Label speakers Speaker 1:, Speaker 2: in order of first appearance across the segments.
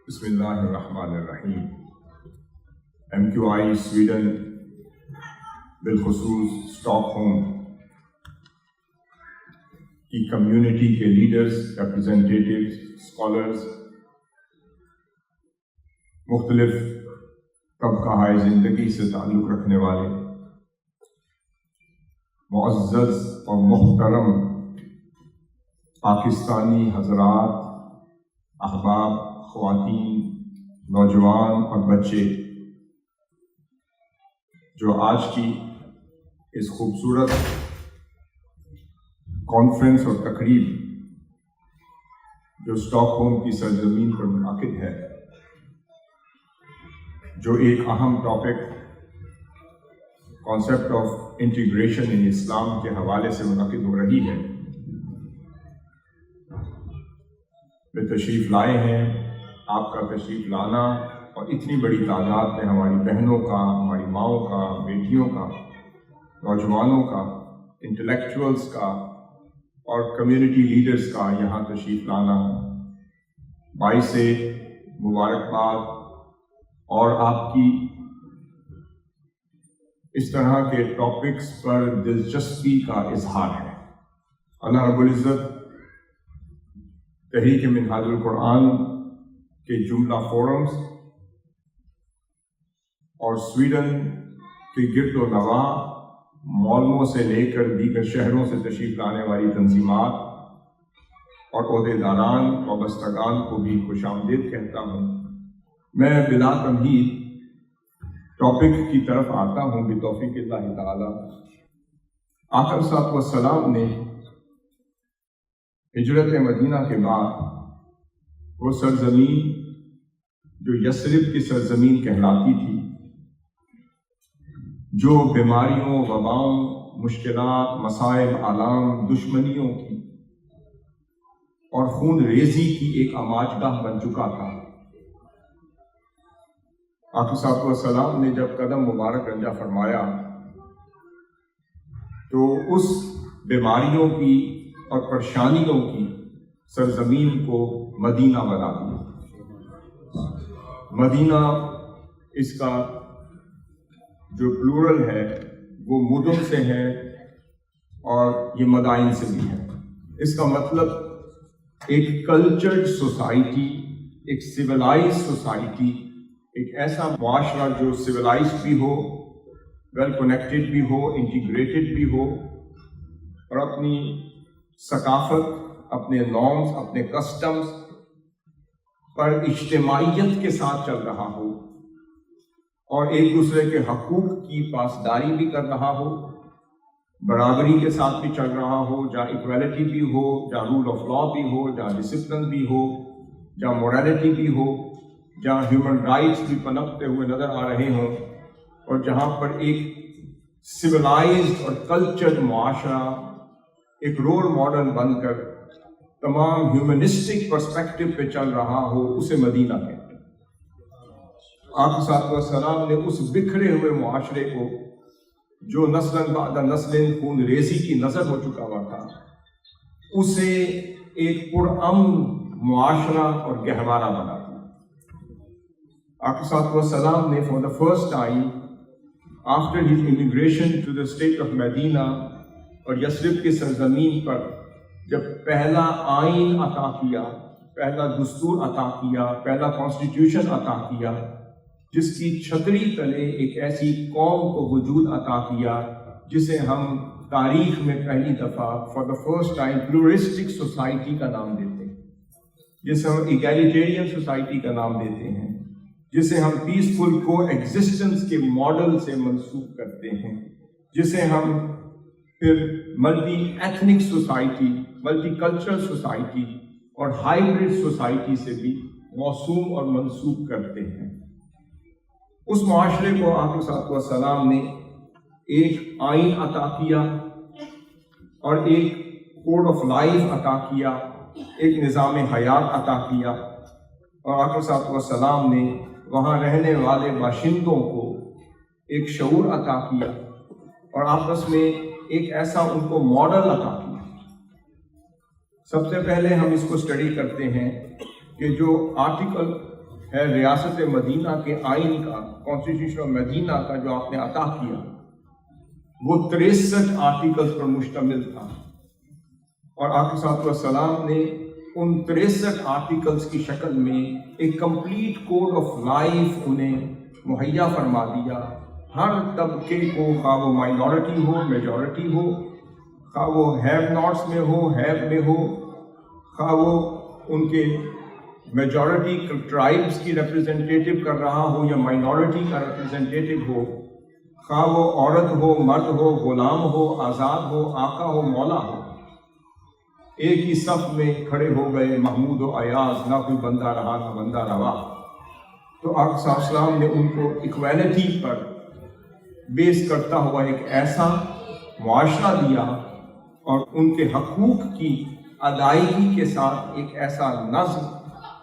Speaker 1: بسم اللہ الرحمن الرحیم۔ MQI سویڈن بالخصوص اسٹاک ہوم کی کمیونٹی کے لیڈرز، ریپرزنٹیٹیوز، اسکالرز، مختلف طبقہ زندگی سے تعلق رکھنے والے معزز اور محترم پاکستانی حضرات، احباب، خواتین، نوجوان اور بچے جو آج کی اس خوبصورت کانفرنس اور تقریب جو اسٹاک ہوم کی سرزمین پر منعقد ہے، جو ایک اہم topic concept of integration in Islam کے حوالے سے منعقد ہو رہی ہے، میں تشریف لائے ہیں۔ آپ کا تشریف لانا اور اتنی بڑی تعداد میں ہماری بہنوں کا، ہماری ماؤں کا، بیٹیوں کا، نوجوانوں کا، انٹلیکچوئلز کا اور کمیونٹی لیڈرز کا یہاں تشریف لانا باعث مبارکباد اور آپ کی اس طرح کے ٹاپکس پر دلچسپی کا اظہار ہے۔ اللہ رب العزت تحریک منہاج القرآن کے جملہ فورمز اور سویڈن کے گرد و نواح مولموں سے لے کر دیگر شہروں سے تشریف لانے والی تنظیمات اور عہدیداران وابستگان کو بھی خوش آمدید کہتا ہوں۔ میں بلا تمہید ٹاپک کی طرف آتا ہوں بتوفیق اللہ تعالی۔ آقا صلی اللہ علیہ وسلم نے ہجرت مدینہ کے بعد وہ سرزمین جو یثرب کی سرزمین کہلاتی تھی، جو بیماریوں، وباؤں، مشکلات، مصائب، آلام، دشمنیوں کی اور خون ریزی کی ایک آماج گاہ بن چکا تھا، آقا صلی اللہ علیہ وسلم نے جب قدم مبارک رنجا فرمایا تو اس بیماریوں کی اور پریشانیوں کی سرزمین کو مدینہ بنا دیا۔ مدینہ اس کا جو پلورل ہے وہ مدن سے ہے اور یہ مدائن سے بھی ہے۔ اس کا مطلب ایک کلچرڈ سوسائٹی، ایک سویلائز سوسائٹی، ایک ایسا معاشرہ جو سویلائزڈ بھی ہو، ویل کنیکٹڈ بھی ہو، انٹیگریٹڈ بھی ہو اور اپنی ثقافت، اپنے نارمز، اپنے کسٹمز پر اجتماعیت کے ساتھ چل رہا ہو اور ایک دوسرے کے حقوق کی پاسداری بھی کر رہا ہو، برابری کے ساتھ بھی چل رہا ہو، جہاں ایکویلٹی بھی ہو، جہاں رول آف لا بھی ہو، جہاں ڈسپلن بھی ہو، جہاں مورالٹی بھی ہو، جہاں ہیومن رائٹس بھی پنپتے ہوئے نظر آ رہے ہوں، اور جہاں پر ایک سویلائزڈ اور کلچرڈ معاشرہ ایک رول ماڈل بن کر تمام ہیومنسٹک پرسپیکٹو پہ چل رہا ہو، اسے مدینہ کہتے ہیں۔ آقا صلی اللہ علیہ وسلم نے اس بکھرے ہوئے معاشرے کو جو نسل بعد نسل خون ریزی کی نظر ہو چکا ہوا تھا، اسے ایک پرامن معاشرہ اور گہوارہ بنا دیا۔ آقا صلی اللہ علیہ وسلم نے for the first time after his immigration to the state of Medina اور یثرب کی سرزمین پر جب پہلا آئین عطا کیا، پہلا دستور عطا کیا، پہلا کانسٹیٹیوشن عطا کیا، جس کی چھتری تلے ایک ایسی قوم کو وجود عطا کیا جسے ہم تاریخ میں پہلی دفعہ for the first time pluralistic society کا نام دیتے ہیں، جسے ہم ایگیلیٹیرین سوسائٹی کا نام دیتے ہیں، جسے ہم پیسفل کو ایگزسٹنس کے ماڈل سے منسوب کرتے ہیں، جسے ہم پھر multi ethnic society, multi cultural society اور ہائیبرڈ سوسائٹی سے بھی موسوم اور منسوب کرتے ہیں۔ اس معاشرے کو آقا صلی اللہ علیہ وسلم نے ایک آئین عطا کیا اور ایک کوڈ آف لائف عطا کیا، ایک نظام حیات عطا کیا، اور آقا صلی اللہ علیہ وسلم نے وہاں رہنے والے باشندوں کو ایک شعور عطا کیا اور آپس میں ایک ایسا ان کو ماڈل عطا کیا۔ سب سے پہلے ہم اس کو اسٹڈی کرتے ہیں کہ جو آرٹیکل ہے ریاست مدینہ کے آئین کا، کانسٹیٹیوشن آف مدینہ کا جو آپ نے عطا کیا، وہ 63 آرٹیکلز پر مشتمل تھا، اور آقا صلی اللہ علیہ وسلم نے ان 63 آرٹیکلز کی شکل میں ایک کمپلیٹ کوڈ آف لائف انہیں مہیا فرما دیا۔ ہر طبقے کو، خواہ وہ مائنورٹی ہو، میجورٹی ہو، خواہ وہ ہیو ناٹس میں ہو، ہیو میں ہو، خواہ وہ ان کے میجورٹی ٹرائبس کی ریپرزنٹیٹیو کر رہا ہو یا مائنورٹی کا ریپرزنٹیٹیو ہو، خواہ وہ عورت ہو، مرد ہو، غلام ہو، آزاد ہو، آقا ہو، مولا ہو، ایک ہی صف میں کھڑے ہو گئے محمود و ایاز، نہ کوئی بندہ رہا نہ بندہ روا۔ تو آقا صلی اللہ علیہ وسلم نے ان کو ایکویلٹی پر بیس کرتا ہوا ایک ایسا معاشرہ دیا اور ان کے حقوق کی ادائیگی کے ساتھ ایک ایسا نظم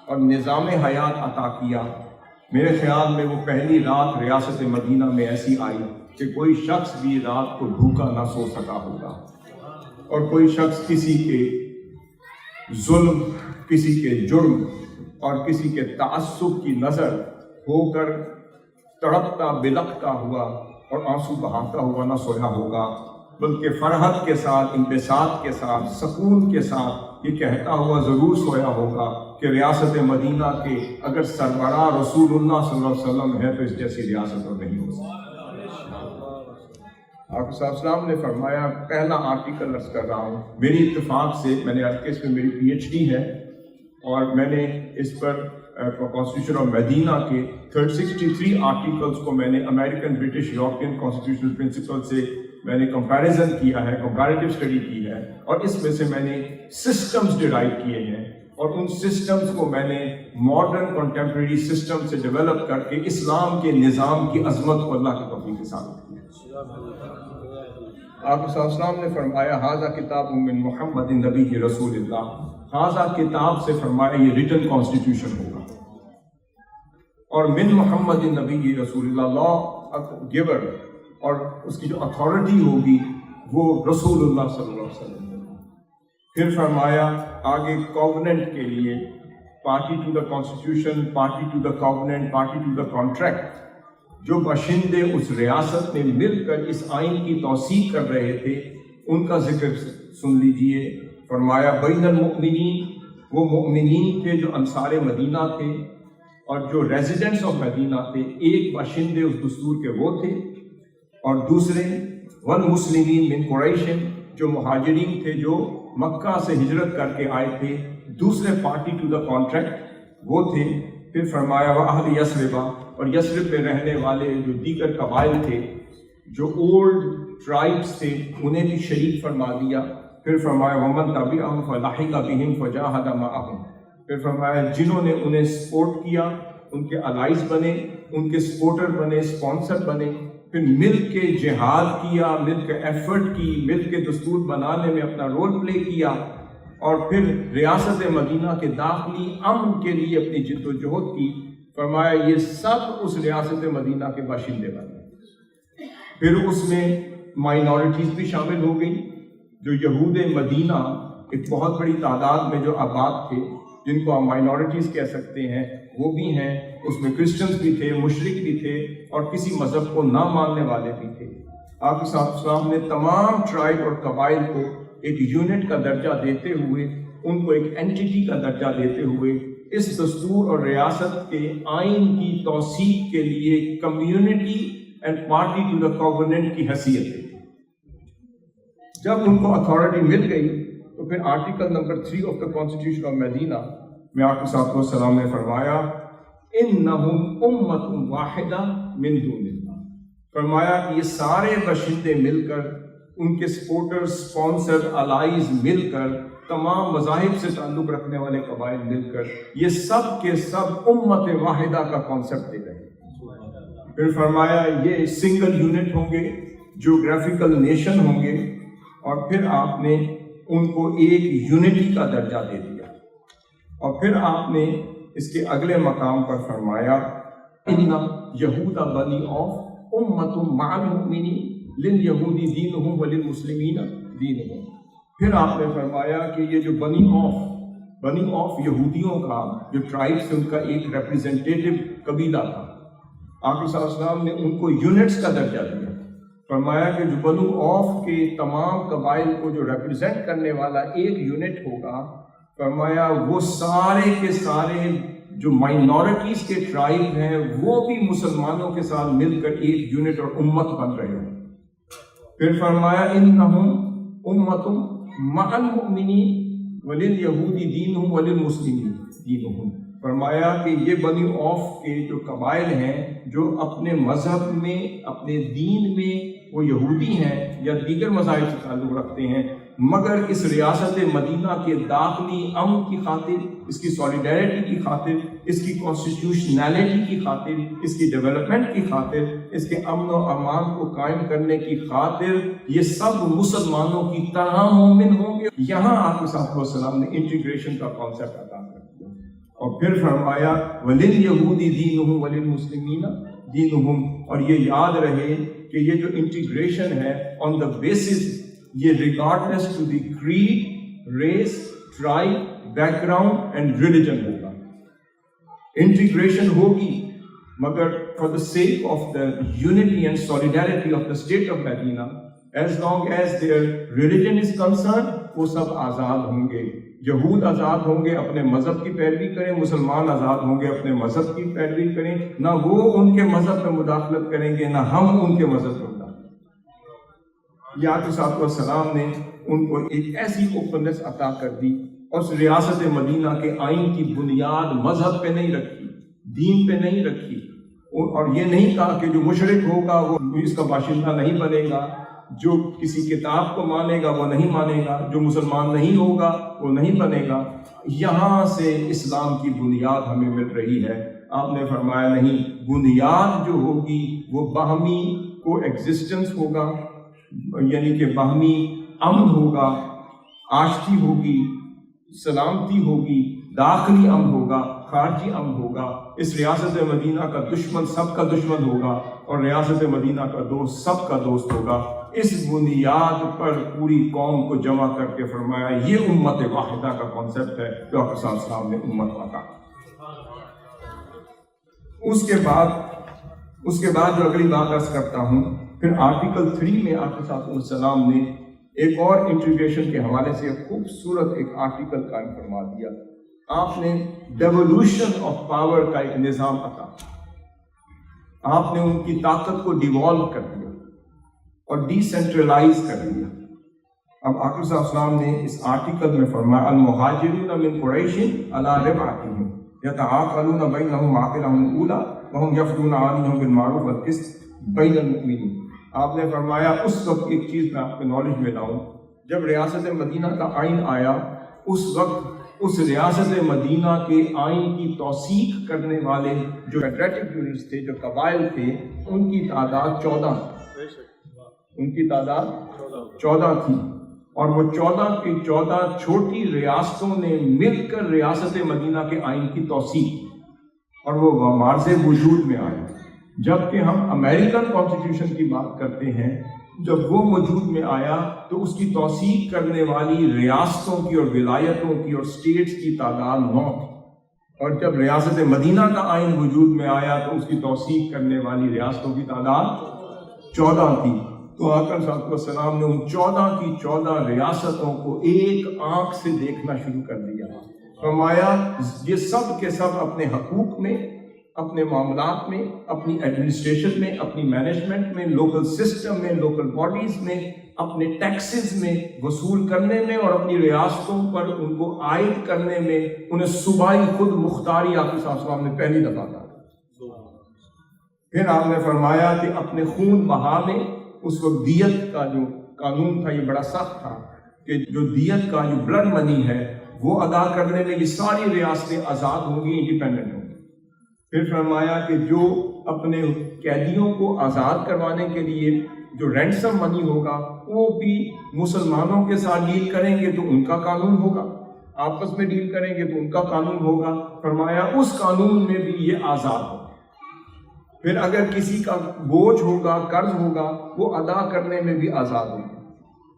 Speaker 1: اور نظام حیات عطا کیا۔ میرے خیال میں وہ پہلی رات ریاست مدینہ میں ایسی آئی کہ کوئی شخص بھی رات کو بھوکا نہ سو سکا ہوگا، اور کوئی شخص کسی کے ظلم، کسی کے جرم اور کسی کے تعصب کی نظر ہو کر تڑپتا بلکتا ہوا اور آنسو بہاتا ہوا نہ سویا ہوگا، بلکہ فرحت کے ساتھ، انبساط کے ساتھ، سکون کے ساتھ یہ کہتا ہوا ضرور سویا ہوگا کہ ریاست مدینہ کے اگر سربراہ رسول اللہ صلی اللہ علیہ وسلم ہے تو اس جیسی ریاست اور نہیں ہو سکتی۔ آپ صلی اللہ علیہ وسلم نے فرمایا، پہلا آرٹیکل عرض کر رہا ہوں، میری اتفاق سے میں نے عرض کیا اس میں میری پی ایچ ڈی ہے، اور میں نے اس پر کانسٹیٹیوشن آف مدینہ کے 63 آرٹیکلز کو میں نے American, British, European constitutional principle سے میں نے کمپیریزن کیا ہے، کمپیریٹیو اسٹڈی کی ہے، اور اس میں سے میں نے سسٹمز ڈیرائیو کیے ہیں، اور ان سسٹمز کو میں نے ماڈرن کنٹمپریری سسٹم سے ڈیولپ کر کے اسلام کے نظام کی عظمت کو اللہ کے توفیق کے ساتھ کیا۔ آپ صلی اللہ علیہ وسلم نے فرمایا، ھذا کتاب من محمد نبی رسول اللہ، ھذا کتاب سے فرمایا یہ ریٹن کانسٹیٹیوشن ہوگا، اور من محمد نبی رسول اللہ، لا گیور اور اس کی جو اتھارٹی ہوگی وہ رسول اللہ صلی اللہ علیہ وسلم۔ پھر فرمایا آگے کووننٹ کے لیے، party to the constitution, party to the covenant, party to the contract, جو باشندے اس ریاست میں مل کر اس آئین کی توثیق کر رہے تھے ان کا ذکر سن لیجئے۔ فرمایا بین المؤمنین، وہ مؤمنین تھے جو انصار مدینہ تھے اور جو ریزیڈنٹس آف مدینہ تھے، ایک باشندے اس دستور کے وہ تھے، اور دوسرے والمسلمین من قریش، جو مہاجرین تھے جو مکہ سے ہجرت کر کے آئے تھے، دوسرے پارٹی ٹو دا کانٹریکٹ وہ تھے۔ پھر فرمایا وَأَهْلِ يَثْرِبَ، اور یثرب میں رہنے والے جو دیگر قبائل تھے، جو اولڈ ٹرائبس تھے، انہیں بھی شریک فرما دیا۔ پھر فرمایا وَمَن تَبِعَهُمْ فَلَحِقَ بِهِمْ فَجَاهَدَ مَعَهُمْ، پھر فرمایا جنہوں نے انہیں سپورٹ کیا، ان کے الائز بنے، ان کے سپورٹر بنے، سپانسر بنے، پھر مل کے جہاد کیا، مل کے ایفرٹ کی، مل کے دستور بنانے میں اپنا رول پلے کیا، اور پھر ریاست مدینہ کے داخلی امن کے لیے اپنی جد و جہد کی۔ فرمایا یہ سب اس ریاست مدینہ کے باشندے بنے۔ پھر اس میں مائنورٹیز بھی شامل ہو گئی، جو یہود مدینہ ایک بہت بڑی تعداد میں جو آباد تھے، جن کو ہم مائنورٹیز کہہ سکتے ہیں، وہ بھی ہیں۔ اس میں کرسچنز بھی تھے، مشرک بھی تھے، اور کسی مذہب کو نہ ماننے والے بھی تھے۔ آپ صلی اللہ علیہ وسلم نے تمام ٹرائب اور قبائل کو ایک یونٹ کا درجہ دیتے ہوئے، ان کو ایک اینٹیٹی کا درجہ دیتے ہوئے، اس دستور اور ریاست کے آئین کی توثیق کے لیے community and party to the covenant کی حیثیت ہے۔ جب ان کو اتھارٹی مل گئی تو پھر article number 3 of the constitution of Medina میں آپ کے ساتھ السلام نے فرمایا انہم امت واحدہ من دون اللہ، فرمایا کہ یہ سارے باشندے مل کر، ان کے سپورٹر، سپانسر، الائز مل کر، تمام مذاہب سے تعلق رکھنے والے قبائل مل کر، یہ سب کے سب امت واحدہ کا کانسیپٹ دے رہے ہیں۔ پھر فرمایا یہ سنگل یونٹ ہوں گے، جیوگرافیکل نیشن ہوں گے، اور پھر آپ نے ان کو ایک یونٹی کا درجہ دے دیا۔ اور پھر آپ نے اس کے اگلے مقام پر فرمایا ان یہود بنی اوف امت مع المؤمنین للیہود دینہم وللمسلمین دینہم۔ پھر آپ نے فرمایا کہ یہ جو بنی اوف بنی آف یہودیوں کا جو ٹرائب سے ان کا ایک ریپریزنٹیٹو قبیلہ تھا، آقا صلی اللہ علیہ وسلم نے ان کو یونٹس کا درجہ دیا. فرمایا کہ جو بنو آف کے تمام قبائل کو جو ریپریزنٹ کرنے والا ایک یونٹ ہوگا، فرمایا وہ سارے کے سارے جو مائنورٹیز کے ٹرائب ہیں وہ بھی مسلمانوں کے ساتھ مل کر ایک یونٹ اور امت بن رہے ہیں. پھر فرمایا انہم امت مع المؤمنین وللیہود دینہم وللمسلمین دینہم. فرمایا کہ یہ بنی آف کے جو قبائل ہیں جو اپنے مذہب میں اپنے دین میں وہ یہودی ہیں یا دیگر مذاہب سے تعلق رکھتے ہیں، مگر اس ریاست مدینہ کے داخلی امن کی خاطر، اس کی سولیڈیرٹی کی خاطر، اس کی کانسٹیٹیوشنلٹی کی خاطر، اس کی ڈیولپمنٹ کی خاطر، اس کے امن و امان کو قائم کرنے کی خاطر یہ سب مسلمانوں کی طرح مومن ہوں گے. یہاں آقا صلی اللہ علیہ وسلم نے انٹیگریشن کا کانسیپٹ عطا کر دیا. اور پھر فرمایا وَلِلْيَهُودِ دِينُهُمْ وَلِلْمُسْلِمِينَ دِينُهُمْ. اور یہ یاد رہے کہ یہ جو انٹیگریشن ہے آن دا بیسس، یہ regardless to the creed, race, tribe, background and religion ہوگا. انٹیگریشن ہوگی مگر for the sake of the unity and solidarity of the state of Medina, as long as their religion is concern, وہ سب آزاد ہوں گے. یہود آزاد ہوں گے، اپنے مذہب کی پیروی کریں، مسلمان آزاد ہوں گے، اپنے مذہب کی پیروی کریں. نہ وہ ان کے مذہب میں مداخلت کریں گے نہ ہم ان کے مذہب میں مداخلت. یا تو صاحب السلام نے ان کو ایک ایسی اوپننس عطا کر دی، اور اس ریاست مدینہ کے آئین کی بنیاد مذہب پہ نہیں رکھی، دین پہ نہیں رکھی، اور یہ نہیں کہا کہ جو مشرک ہوگا وہ اس کا باشندہ نہیں بنے گا، جو کسی کتاب کو مانے گا وہ نہیں مانے گا، جو مسلمان نہیں ہوگا وہ نہیں بنے گا. یہاں سے اسلام کی بنیاد ہمیں مل رہی ہے. آپ نے فرمایا نہیں، بنیاد جو ہوگی وہ باہمی کو ایگزسٹنس ہوگا، یعنی کہ باہمی امن ہوگا، آشتی ہوگی، سلامتی ہوگی، داخلی امن ہوگا، خارجی امن ہوگا. اس ریاست مدینہ کا دشمن سب کا دشمن ہوگا اور ریاست مدینہ کا دوست سب کا دوست ہوگا. اس بنیاد پر پوری قوم کو جمع کر کے فرمایا یہ امت واحدہ کا کانسیپٹ ہے جو آقا صلی اللہ علیہ وسلم نے امت کا. اس کے بعد جو اگلی بات عرض کرتا ہوں، پھر آرٹیکل 3 میں آقا صلی اللہ علیہ وسلم نے ایک اور انٹیگریشن کے حوالے سے خوبصورت ایک آرٹیکل قائم فرما دیا. آپ نے ڈیولوشن آف پاور کا ایک نظام عطا، آپ نے ان کی طاقت کو ڈیوالو کر دیا اور ڈی سینٹرلائز کر دیا. اب آقا صلی اللہ علیہ وسلم نے اس آرٹیکل میں فرمایا المہاجرون من قریش علی ربعتہم یتعاقلون بینہم معاقلہم الاولی وہم یفدون عنہم بالمعروف والقسط بین المؤمنین. آپ نے فرمایا اس وقت ایک چیز میں آپ کے نالج میں لاؤں، جب ریاست مدینہ کا آئین آیا اس وقت اس ریاست مدینہ کے آئین کی توثیق کرنے والے جو فیڈریٹو یونٹس تھے، جو قبائل تھے، ان کی تعداد 14 تھی. اور وہ 14 کی 14 چھوٹی ریاستوں نے مل کر ریاست مدینہ کے آئین کی توثیق اور وہ مارز وجود میں آئے. جبکہ ہم امریکن کانسٹیٹیوشن کی بات کرتے ہیں، جب وہ وجود میں آیا تو اس کی توثیق کرنے والی ریاستوں کی اور ولایتوں کی اور اسٹیٹس کی تعداد 9 تھی، اور جب ریاست مدینہ کا آئین وجود میں آیا تو اس کی توثیق کرنے والی ریاستوں کی تعداد 14 تھی. تو آقا صلی اللہ علیہ وسلم نے ان 14 کی 14 ریاستوں کو ایک آنکھ سے دیکھنا شروع کر دیا. فرمایا یہ سب کے سب اپنے حقوق میں، اپنے معاملات میں، اپنی ایڈمنسٹریشن میں، اپنی مینجمنٹ میں، لوکل سسٹم میں، لوکل باڈیز میں، اپنے ٹیکسز میں وصول کرنے میں اور اپنی ریاستوں پر ان کو عائد کرنے میں انہیں صوبائی خود مختاری آقا صلی اللہ علیہ وسلم نے پہلی دفعہ کہا. پھر آپ نے فرمایا کہ اپنے خون بہا میں، اس وقت دیت کا جو قانون تھا یہ بڑا سخت تھا کہ جو دیت کا جو بلڈ منی ہے وہ ادا کرنے میں یہ ساری ریاستیں آزاد ہوں گی، انڈیپینڈنٹ ہوں گی. پھر فرمایا کہ جو اپنے قیدیوں کو آزاد کروانے کے لیے جو رینسم منی ہوگا وہ بھی مسلمانوں کے ساتھ ڈیل کریں گے تو ان کا قانون ہوگا، آپس میں ڈیل کریں گے تو ان کا قانون ہوگا. فرمایا اس قانون میں بھی یہ آزاد ہوگا. پھر اگر کسی کا بوجھ ہوگا، قرض ہوگا، وہ ادا کرنے میں بھی آزاد ہوگا.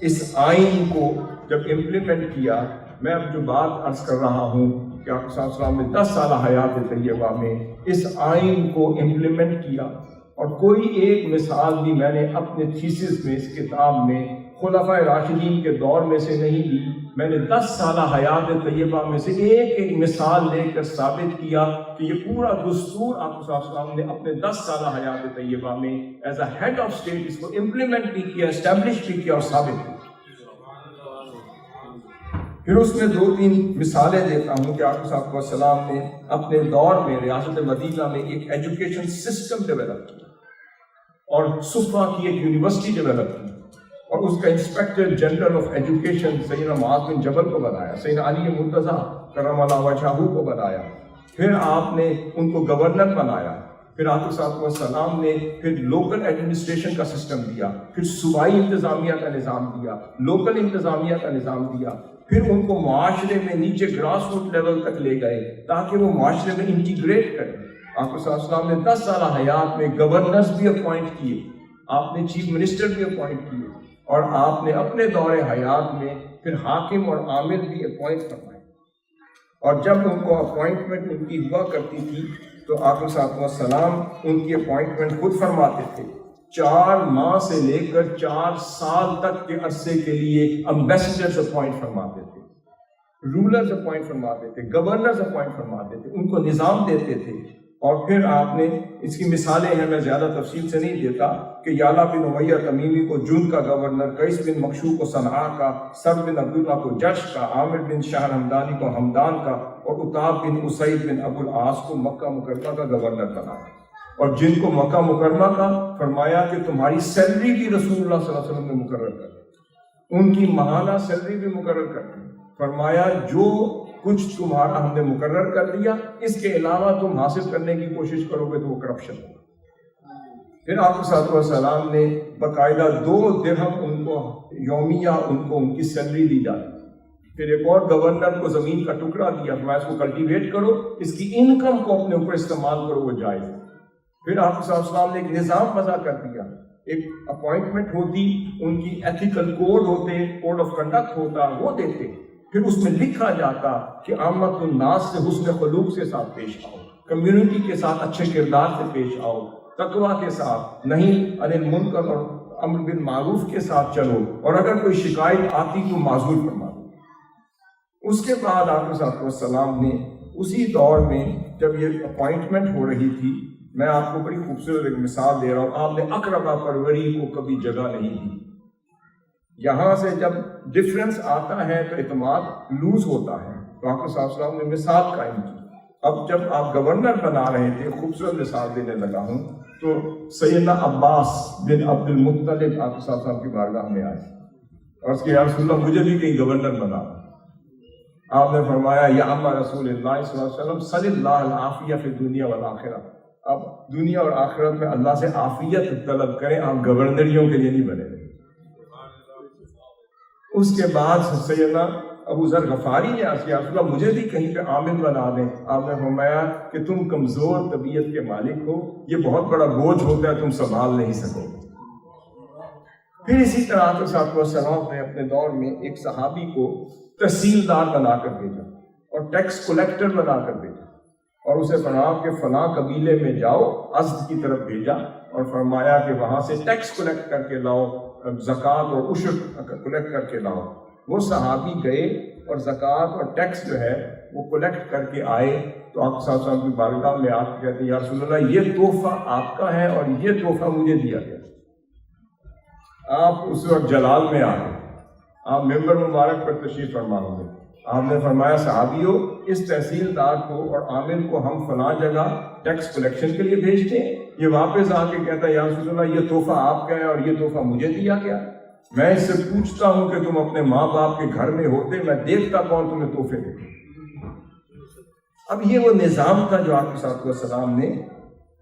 Speaker 1: اس آئین کو جب امپلیمنٹ کیا، میں اب جو بات عرض کر رہا ہوں کہ آپ صلی اللہ علیہ وسلم نے 10 سالہ حیات طیبہ میں اس آئین کو امپلیمنٹ کیا، اور کوئی ایک مثال بھی میں نے اپنے تھیسس میں، اس کتاب میں، خلفائے راشدین کے دور میں سے نہیں لی، میں نے 10 سالہ حیات طیبہ میں سے ایک ایک مثال لے کر ثابت کیا کہ یہ پورا دستور آپ صلی اللہ علیہ وسلم نے اپنے 10 سالہ حیات طیبہ میں as a head of state اس کو امپلیمنٹ بھی کیا، اسٹیبلش بھی کیا اور ثابت کیا۔ پھر اس میں 2-3 مثالیں دیتا ہوں کہ آپ صلی اللہ علیہ وسلم نے اپنے دور میں ریاست مدینہ میں ایک ایجوکیشن سسٹم ڈیولپ کیا، اور صفا کی ایک یونیورسٹی ڈیولپ کی، اور اس کا انسپیکٹر جنرل آف ایجوکیشن سیدنا معاذ بن جبل کو بنایا، سیدنا علی مرتضیٰ کرم اللہ وجہہ کو بنایا، پھر آپ نے ان کو گورنر بنایا، پھر آپ صلی اللہ علیہ وسلم نے پھر لوکل ایڈمنسٹریشن کا سسٹم دیا، پھر صوبائی انتظامیہ کا نظام دیا، لوکل انتظامیہ کا نظام دیا، پھر ان کو معاشرے میں نیچے گراس روٹ لیول تک لے گئے تاکہ وہ معاشرے میں انٹیگریٹ کریں۔ آپ صلی اللہ علیہ وسلم نے 10 سالہ حیات میں گورنرز بھی اپوائنٹ کیے، آپ نے چیف منسٹر بھی اپوائنٹ کیے، اور آپ نے اپنے دور حیات میں پھر حاکم اور عامل بھی اپوائنٹ فرمائے۔ اور جب ان کو اپوائنٹمنٹ ان کی ہوا کرتی تھی تو آپ صلی اللہ علیہ وسلم ان کی اپوائنٹمنٹ خود فرماتے تھے، 4 ماہ سے لے کر 4 سال تک کے عرصے کے لیے امبیسڈرز اپوائنٹ فرماتے تھے، رولرز اپوائنٹ فرماتے تھے، گورنرز اپوائنٹ فرماتے تھے، ان کو نظام دیتے تھے۔ اور پھر آپ نے اس کی مثالیں ہیں، میں زیادہ تفصیل سے نہیں دیتا، کہ یالا بن امیہ تمیمی کو جند کا گورنر، قیس بن مخشوع کو صنعاء کا، سر بن عبداللہ کو جرش کا، عامر بن شہر ہمدانی کو ہمدان کا، اور عتاب بن اسید بن ابو العاص کو مکہ مکرمہ کا گورنر بنایا، اور جن کو مکہ مکرمہ کا فرمایا کہ تمہاری سیلری بھی رسول اللہ صلی اللہ علیہ وسلم نے مقرر کر دی، ان کی ماہانہ سیلری بھی مقرر کر دی، فرمایا جو کچھ تمہارا ہم نے مقرر کر دیا، اس کے علاوہ تم حاصل کرنے کی کوشش کرو گے تو وہ کرپشن ہوگا۔ پھر آپ صلی اللہ علیہ وسلم نے باقاعدہ 2 درہم ان کو یومیہ ان کی سیلری دی جاتی۔ پھر ایک اور گورنر کو زمین کا ٹکڑا دیا، فرمایا اس کو کلٹیویٹ کرو، اس کی انکم کو اپنے اوپر استعمال کرو، وہ جائز ہے۔ پھر آپ صلی اللہ علیہ وسلم نے ایک نظام وضع کر دیا، ایک اپوائنٹمنٹ ہوتی، ان کی ایتھیکل کوڈ ہوتے، کوڈ آف کنڈکٹ ہوتا، وہ دیتے، پھر اس میں لکھا جاتا کہ عامت الناس سے حسن خلوق سے ساتھ پیش آؤ، کمیونٹی کے ساتھ اچھے کردار سے پیش آؤ، تقویٰ کے ساتھ، نہیں عن المنکر اور امر بالمعروف کے ساتھ چلو، اور اگر کوئی شکایت آتی تو معذور فرما دو۔ اس کے بعد آپ صلی اللہ علیہ وسلم نے اسی دور میں جب یہ اپوائنٹمنٹ ہو رہی تھی، میں آپ کو بڑی خوبصورت ایک مثال دے رہا ہوں، آپ نے اقربا پروری کو کبھی جگہ نہیں دی۔ یہاں سے جب ڈفرنس آتا ہے تو اعتماد لوز ہوتا ہے، تو آپ صلی اللہ علیہ وسلم نے مثال قائم کی۔ اب جب آپ گورنر بنا رہے تھے، خوبصورت مثال دینے لگا ہوں، تو سیدنا عباس بن عبد المطلب آپ صلی اللہ علیہ وسلم کی بارگاہ میں آئے اور اس کے یا رسول اللہ مجھے بھی کہیں گورنر بنا۔ آپ نے فرمایا یا اما رسول اللہ صلی اللہ علیہ وسلم صلی اللہ العافیہ فی الدنیا والآخرہ، اب دنیا اور آخرت میں اللہ سے عافیت طلب کریں، آپ گورنریوں کے لیے نہیں بنے۔ اس کے بعد سیدنا ابو ذر غفاری نے عرض کیا رسول اللہ مجھے بھی کہیں پہ عامل بنا دیں۔ آپ نے فرمایا کہ تم کمزور طبیعت کے مالک ہو، یہ بہت بڑا بوجھ ہوتا ہے، تم سنبھال نہیں سکو گے۔ پھر اسی طرح آپ صلی اللہ علیہ وسلم نے اپنے دور میں ایک صحابی کو تحصیلدار بنا کر بھیجا اور ٹیکس کلیکٹر بنا کر بھیجا، اور اسے فرمایا کہ فلاں قبیلے میں جاؤ، ازد کی طرف بھیجا اور فرمایا کہ وہاں سے ٹیکس کلیکٹ کر کے لاؤ، زکوٰۃ اور عشر کلیکٹ کر کے لاؤ۔ وہ صحابی گئے اور زکوٰۃ اور ٹیکس جو ہے وہ کلیکٹ کر کے آئے، تو آپ صلی اللہ علیہ وسلم کی بارگاہ میں آ کے کہتے ہیں یا رسول اللہ یہ تحفہ آپ کا ہے اور یہ تحفہ مجھے دیا گیا۔ آپ اس وقت جلال میں آ گئے، آپ ممبر مبارک پر تشریف فرما ہوئے، آپ نے فرمایا صحابیوں اس تحصیلدار کو اور عامل کو ہم فلاں جگہ ٹیکس کلیکشن کے لیے بھیجتے ہیں، یہ واپس آ کے کہتا ہے یا رسول اللہ یہ تحفہ آپ کا ہے اور یہ تحفہ مجھے دیا گیا۔ میں اس سے پوچھتا ہوں کہ تم اپنے ماں باپ کے گھر میں ہوتے، میں دیکھتا کون تمہیں تحفے دے۔ اب یہ وہ نظام تھا جو آپ صلی اللہ علیہ وسلم نے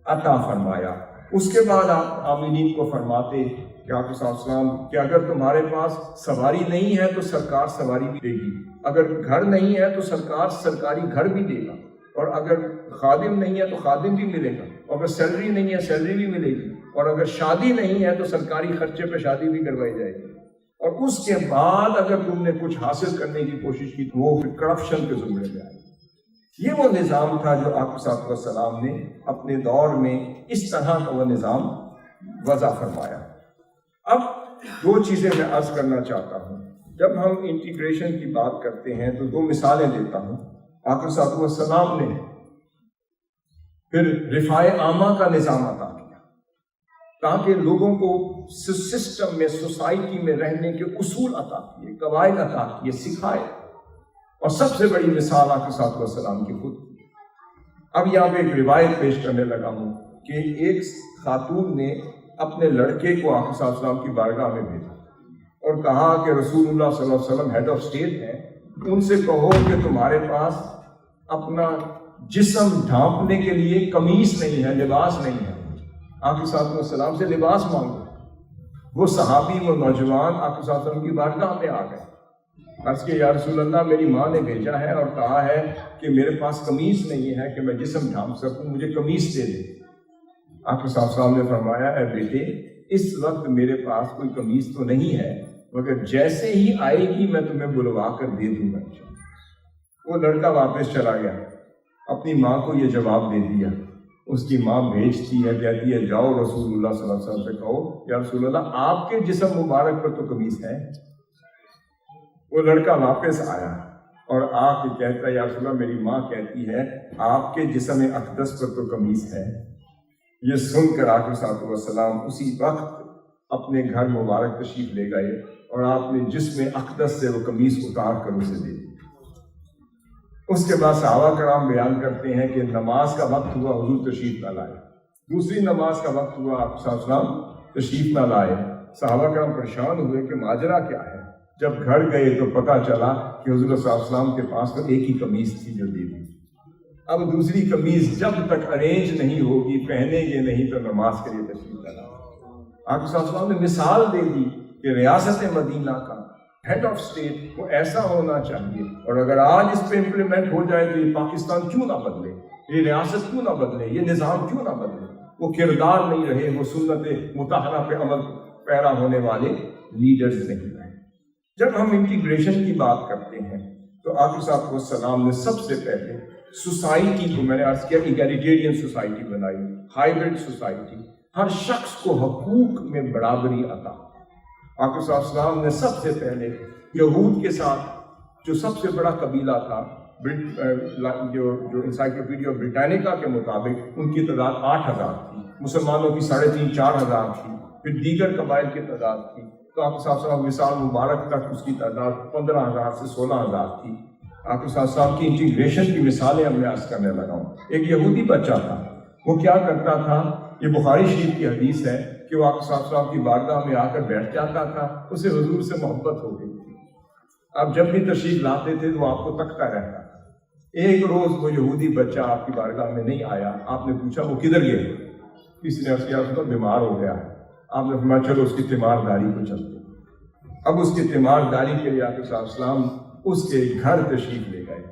Speaker 1: عطا فرمایا۔ اس کے بعد آپ عاملین کو فرماتے کہ آپ صلی اللہ علیہ وسلم کہ اگر تمہارے پاس سواری نہیں ہے تو سرکار سواری بھی دے گی، اگر گھر نہیں ہے تو سرکار سرکاری گھر بھی دے گا، اور اگر خادم نہیں ہے تو خادم بھی ملے گا، اور اگر سیلری نہیں ہے سیلری بھی ملے گی، اور اگر شادی نہیں ہے تو سرکاری خرچے پہ شادی بھی کروائی جائے گی۔ اور اس کے بعد اگر تم نے کچھ حاصل کرنے کی کوشش کی تو وہ پھر کرپشن کے زمرے میں آئی۔ یہ وہ نظام تھا جو آقا صلی اللہ علیہ وسلم نے اپنے دور میں اس طرح کا وہ نظام وضع فرمایا۔ اب دو چیزیں میں عرض کرنا چاہتا ہوں۔ جب ہم انٹیگریشن کی بات کرتے ہیں تو دو مثالیں دیتا ہوں۔ آقا صلی اللہ علیہ وسلم نے پھر رفاع عامہ کا نظام عطا کیا تاکہ لوگوں کو سسٹم میں، سوسائٹی میں رہنے کے اصول عطا کیے، قواعد عطا کیے، سکھائے۔ اور سب سے بڑی مثال آقا صلی اللہ علیہ وسلم کی خود۔ اب یہاں پہ ایک روایت پیش کرنے لگا ہوں کہ ایک خاتون نے اپنے لڑکے کو آقا صلی اللہ علیہ وسلم کی بارگاہ میں بھیجا اور کہا کہ رسول اللہ صلی اللہ علیہ وسلم ہیڈ آف اسٹیٹ ہیں، ان سے کہو کہ تمہارے پاس اپنا جسم ڈھانپنے کے لیے قمیص نہیں ہے، لباس نہیں ہے، آقا صلی اللہ علیہ وسلم سے لباس مانگو۔ وہ صحابی، وہ نوجوان آقا صلی اللہ علیہ وسلم کی بارگاہ میں آ گئے، عرض کہ یا رسول اللہ میری ماں نے بھیجا ہے اور کہا ہے کہ میرے پاس قمیص نہیں ہے کہ میں جسم ڈھانپ سکوں، مجھے قمیص دے دے۔ آقا صلی اللہ علیہ وسلم نے فرمایا، اے بیٹے اس وقت میرے پاس کوئی قمیص تو نہیں ہے، مگر جیسے ہی آئے گی میں تمہیں بلوا کر دے دوں گا۔ وہ لڑکا واپس چلا گیا، اپنی ماں کو یہ جواب دے دیا۔ اس کی ماں بھیجتی ہے، کہتی ہے جاؤ رسول اللہ صلی اللہ علیہ وسلم سے کہو یا رسول اللہ آپ کے جسم مبارک پر تو قمیص ہے۔ وہ لڑکا واپس آیا اور آ کے کہتا ہے یا رسول اللہ میری ماں کہتی ہے آپ کے جسم اقدس پر تو قمیص ہے۔ یہ سن کر آقا صلی اللہ علیہ وسلم اسی وقت اپنے گھر مبارک تشریف لے گئے اور آپ نے جسم اقدس سے وہ قمیص اتار کر اسے دے دی۔ اس کے بعد صحابہ کرام بیان کرتے ہیں کہ نماز کا وقت ہوا، حضور تشریف نہ لائے۔ دوسری نماز کا وقت ہوا، آپ صلی اللہ علیہ وسلم تشریف نہ لائے۔ صحابہ کرام پریشان ہوئے کہ ماجرا کیا ہے۔ جب گھر گئے تو پتہ چلا کہ حضور صلی اللہ علیہ وسلم کے پاس تو ایک ہی قمیص تھی جو دی تھی۔ اب دوسری قمیص جب تک ارینج نہیں ہوگی، پہنے گے نہیں تو نماز کے لیے تشریف نہ لائے۔ آپ صلی اللہ علیہ وسلم نے مثال دے دی کہ ریاست مدینہ کا ہیڈ آف اسٹیٹ وہ ایسا ہونا چاہیے، اور اگر آج اس پہ امپلیمنٹ ہو جائے تو یہ پاکستان کیوں نہ بدلے، یہ ریاست کیوں نہ بدلے، یہ نظام کیوں نہ بدلے۔ وہ کردار نہیں رہے، وہ سنت مطہرہ پہ عمل پیرا ہونے والے لیڈرز نہیں رہے۔ جب ہم انٹیگریشن کی بات کرتے ہیں تو آقا صلی اللہ علیہ وسلم نے سب سے پہلے سوسائٹی کو، میں نے عرض کیا ایگالیٹیرین سوسائٹی بنائی، ہائیبرڈ سوسائٹی، ہر شخص کو حقوق میں برابری عطا۔ آقا صلی اللہ علیہ وسلم نے سب سے پہلے یہود کے ساتھ، جو سب سے بڑا قبیلہ تھا، جو انسائکلوپیڈیا بریٹانیکا کے مطابق ان کی تعداد 8,000 تھی، مسلمانوں کی 3,500-4,000 تھی، پھر دیگر قبائل کی تعداد تھی، تو آقا صلی اللہ علیہ وسلم وصال مبارک تک اس کی تعداد 15,000 سے 16,000 تھی۔ آقا صلی اللہ علیہ وسلم کی انٹیگریشن کی مثالیں ہم میں عرض کرنے لگا ہوں۔ ایک یہودی بچہ تھا، وہ کیا کرتا تھا، یہ بخاری شریف کی حدیث ہے کہ وہ آقا صلی اللہ علیہ وسلم کی بارگاہ میں آ کر بیٹھ جاتا تھا، اسے حضور سے محبت ہو گئی تھی۔ اب جب بھی تشریف لاتے تھے تو وہ آپ کو تکتا رہتا تھا۔ ایک روز وہ یہودی بچہ آپ کی بارگاہ میں نہیں آیا، آپ نے پوچھا وہ کدھر گیا؟ کسی نے عرض کیا اس کو بیمار ہو گیا ہے۔ آپ نے فرمایا چلو اس کی تیمارداری کو چلتے۔ اب اس کی تیمارداری کے لیے آقا صلی اللہ علیہ وسلم اس کے گھر تشریف لے گئے۔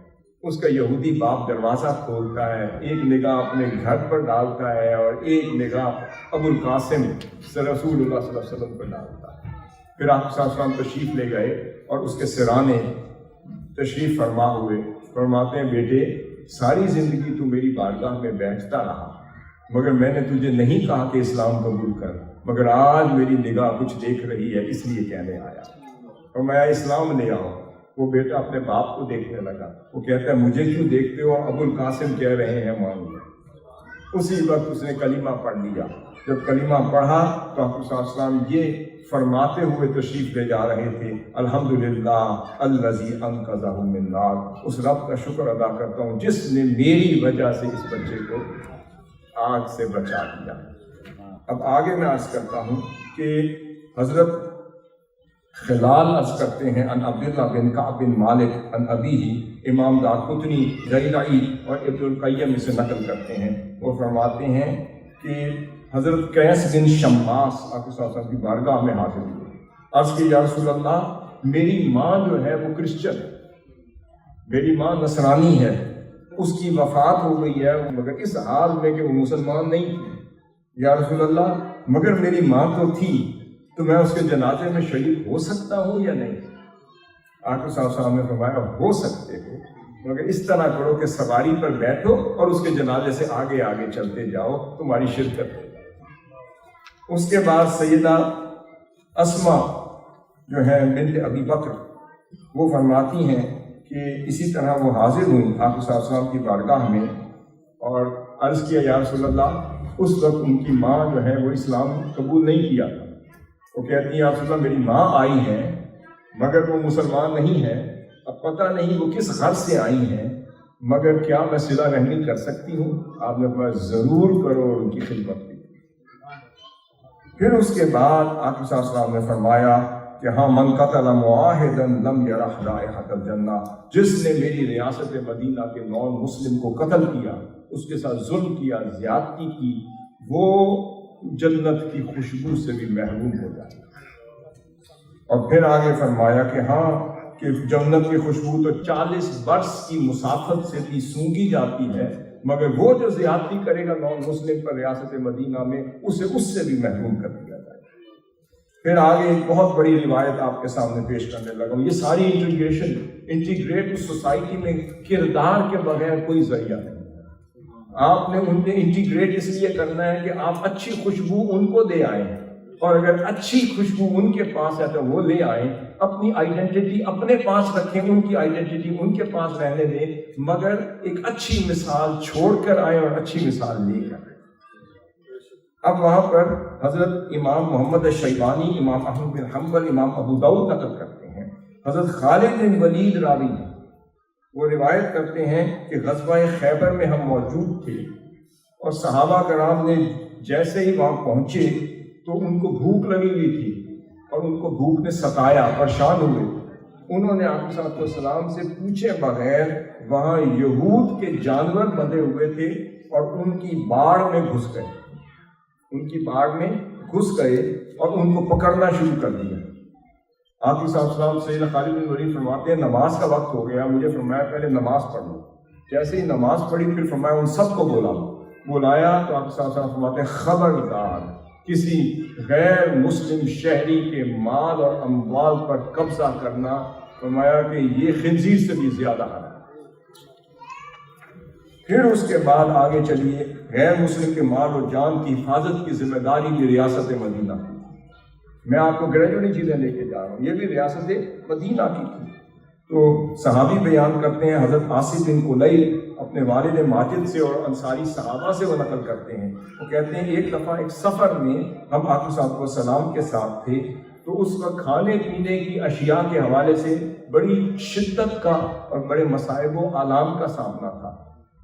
Speaker 1: اس کا یہودی باپ دروازہ کھولتا ہے، ایک نگاہ اپنے گھر پر ڈالتا ہے اور ایک نگاہ ابو القاسم رسول اللہ صلی اللہ علیہ وسلم پر ڈالتا ہے۔ پھر آپ صلی اللہ علیہ وسلم تشریف لے گئے اور اس کے سرانے تشریف فرما ہوئے، فرماتے ہیں بیٹے ساری زندگی تو میری بارگاہ میں بیٹھتا رہا، مگر میں نے تجھے نہیں کہا کہ اسلام قبول کر، مگر آج میری نگاہ کچھ دیکھ رہی ہے اس لیے کہنے آیا، اور میں اسلام لے آؤں۔ وہ بیٹا اپنے باپ کو دیکھنے لگا، وہ کہتا ہے مجھے کیوں دیکھتے ہو، ابو القاسم کہہ رہے ہیں مان لو۔ اسی وقت اس نے کلمہ پڑھ لیا۔ جب کلمہ پڑھا تو آپ صلی اللہ علیہ وسلم یہ فرماتے ہوئے تشریف لے جا رہے تھے، الحمدللہ الذی انقذہ من النار، اس رب کا شکر ادا کرتا ہوں جس نے میری وجہ سے اس بچے کو آگ سے بچا دیا۔ اب آگے میں عرض کرتا ہوں کہ حضرت خلال عرض کرتے ہیں ان عبداللہ بن کعب بن مالک ان ابیہ، امام دارقطنی، زیلعی اور ابن القیم اسے نقل کرتے ہیں۔ وہ فرماتے ہیں کہ حضرت قیس بن شماس آقا صلی اللہ علیہ وسلم کی بارگاہ میں حاضر ہوئے، عرض کہ یا رسول اللہ میری ماں جو ہے وہ کرسچن ہے، میری ماں نصرانی ہے، اس کی وفات ہو گئی ہے مگر اس حال میں کہ وہ مسلمان نہیں تھی۔ یا رسول اللہ مگر میری ماں تو تھی، تو میں اس کے جنازے میں شریک ہو سکتا ہوں یا نہیں؟ آقا صلی اللہ علیہ وسلم نے فرمایا ہو سکتے ہو، مگر اس طرح کرو کہ سواری پر بیٹھو اور اس کے جنازے سے آگے آگے چلتے جاؤ، تمہاری شرکت ہو۔ اس کے بعد سیدہ اسما جو ہے بنت ابی بکر، وہ فرماتی ہیں کہ اسی طرح وہ حاضر ہوئیں آقا صلی اللہ علیہ وسلم کی بارگاہ میں اور عرض کیا یا رسول اللہ، اس وقت ان کی ماں جو ہے وہ اسلام قبول نہیں کیا تھا۔ وہ کہتی ہیں یا رسول اللہ میری ماں آئی ہیں مگر وہ مسلمان نہیں ہے، اب پتہ نہیں وہ کس غرض سے آئی ہیں، مگر کیا میں صلہ رحمی کر سکتی ہوں؟ آپ نے فرمایا ضرور کرو اور ان کی خدمت کی۔ پھر اس کے بعد آقا صلی اللہ علیہ وسلم نے فرمایا کہ ہاں من قتل معاہدا لم یرح رائحۃ الجنہ، جس نے میری ریاست مدینہ کے نان مسلم کو قتل کیا، اس کے ساتھ ظلم کیا، زیادتی کی، وہ جنت کی خوشبو سے بھی محروم ہو جائے۔ اور پھر آگے فرمایا کہ ہاں کہ جنت کی خوشبو تو 40 برس کی مسافت سے بھی سونگھی جاتی ہے، مگر وہ جو زیادتی کرے گا نان مسلم پر ریاست مدینہ میں، اسے اس سے بھی محروم کر دیا جائے۔ پھر آگے ایک بہت بڑی روایت آپ کے سامنے پیش کرنے لگا ہوں۔ یہ ساری انٹیگریٹ سوسائٹی میں کردار کے بغیر کوئی ذریعہ نہیں۔ آپ نے ان میں انٹیگریٹ اس لیے کرنا ہے کہ آپ اچھی خوشبو ان کو دے آئیں، اور اگر اچھی خوشبو ان کے پاس ہے تو وہ لے آئیں، اپنی آئیڈینٹی اپنے پاس رکھیں، ان کی آئیڈینٹی ان کے پاس رہنے دیں، مگر ایک اچھی مثال چھوڑ کر آئیں اور اچھی مثال لے کر آئیں۔ اب وہاں پر حضرت امام محمد الشیبانی، امام احمد بن حنبل، امام ابو داؤد نقل کرتے ہیں، حضرت خالد بن ولید راوی وہ روایت کرتے ہیں کہ غزوہ خیبر میں ہم موجود تھے اور صحابہ کرام نے جیسے ہی وہاں پہنچے تو ان کو بھوک لگی ہوئی تھی اور ان کو بھوک نے ستایا، پریشان ہوئے۔ انہوں نے آقا صلی اللہ علیہ وسلم سے پوچھے بغیر وہاں یہود کے جانور بندھے ہوئے تھے اور ان کی باڑ میں گھس گئے، اور ان کو پکڑنا شروع کر دیا۔ آقا صلی اللہ علیہ وسلم سیدنا خالد بن ولید فرماتے ہیں نماز کا وقت ہو گیا، مجھے فرمایا پہلے نماز پڑھ لو۔ جیسے ہی نماز پڑھی پھر فرمایا ان سب کو بلایا تو آقا صلی اللہ علیہ وسلم فرماتے ہیں خبردار کسی غیر مسلم شہری کے مال اور اموال پر قبضہ کرنا، فرمایا کہ یہ خنزیر سے بھی زیادہ حرام۔ پھر اس کے بعد آگے چلیے، غیر مسلم کے مال و جان کی حفاظت کی ذمہ داری بھی ریاست مدینہ کی۔ میں آپ کو گریجویٹی چیزیں لے کے جا رہا ہوں، یہ بھی ریاست مدینہ کی تھی۔ تو صحابی بیان کرتے ہیں، حضرت عاصم بن قلیل اپنے والد ماجد سے اور انصاری صحابہ سے وہ نقل کرتے ہیں، وہ کہتے ہیں ایک دفعہ ایک سفر میں ہم آقا صلی اللہ علیہ وسلم کے ساتھ تھے، تو اس وقت کھانے پینے کی اشیاء کے حوالے سے بڑی شدت کا اور بڑے مصائب و آلام کا سامنا تھا،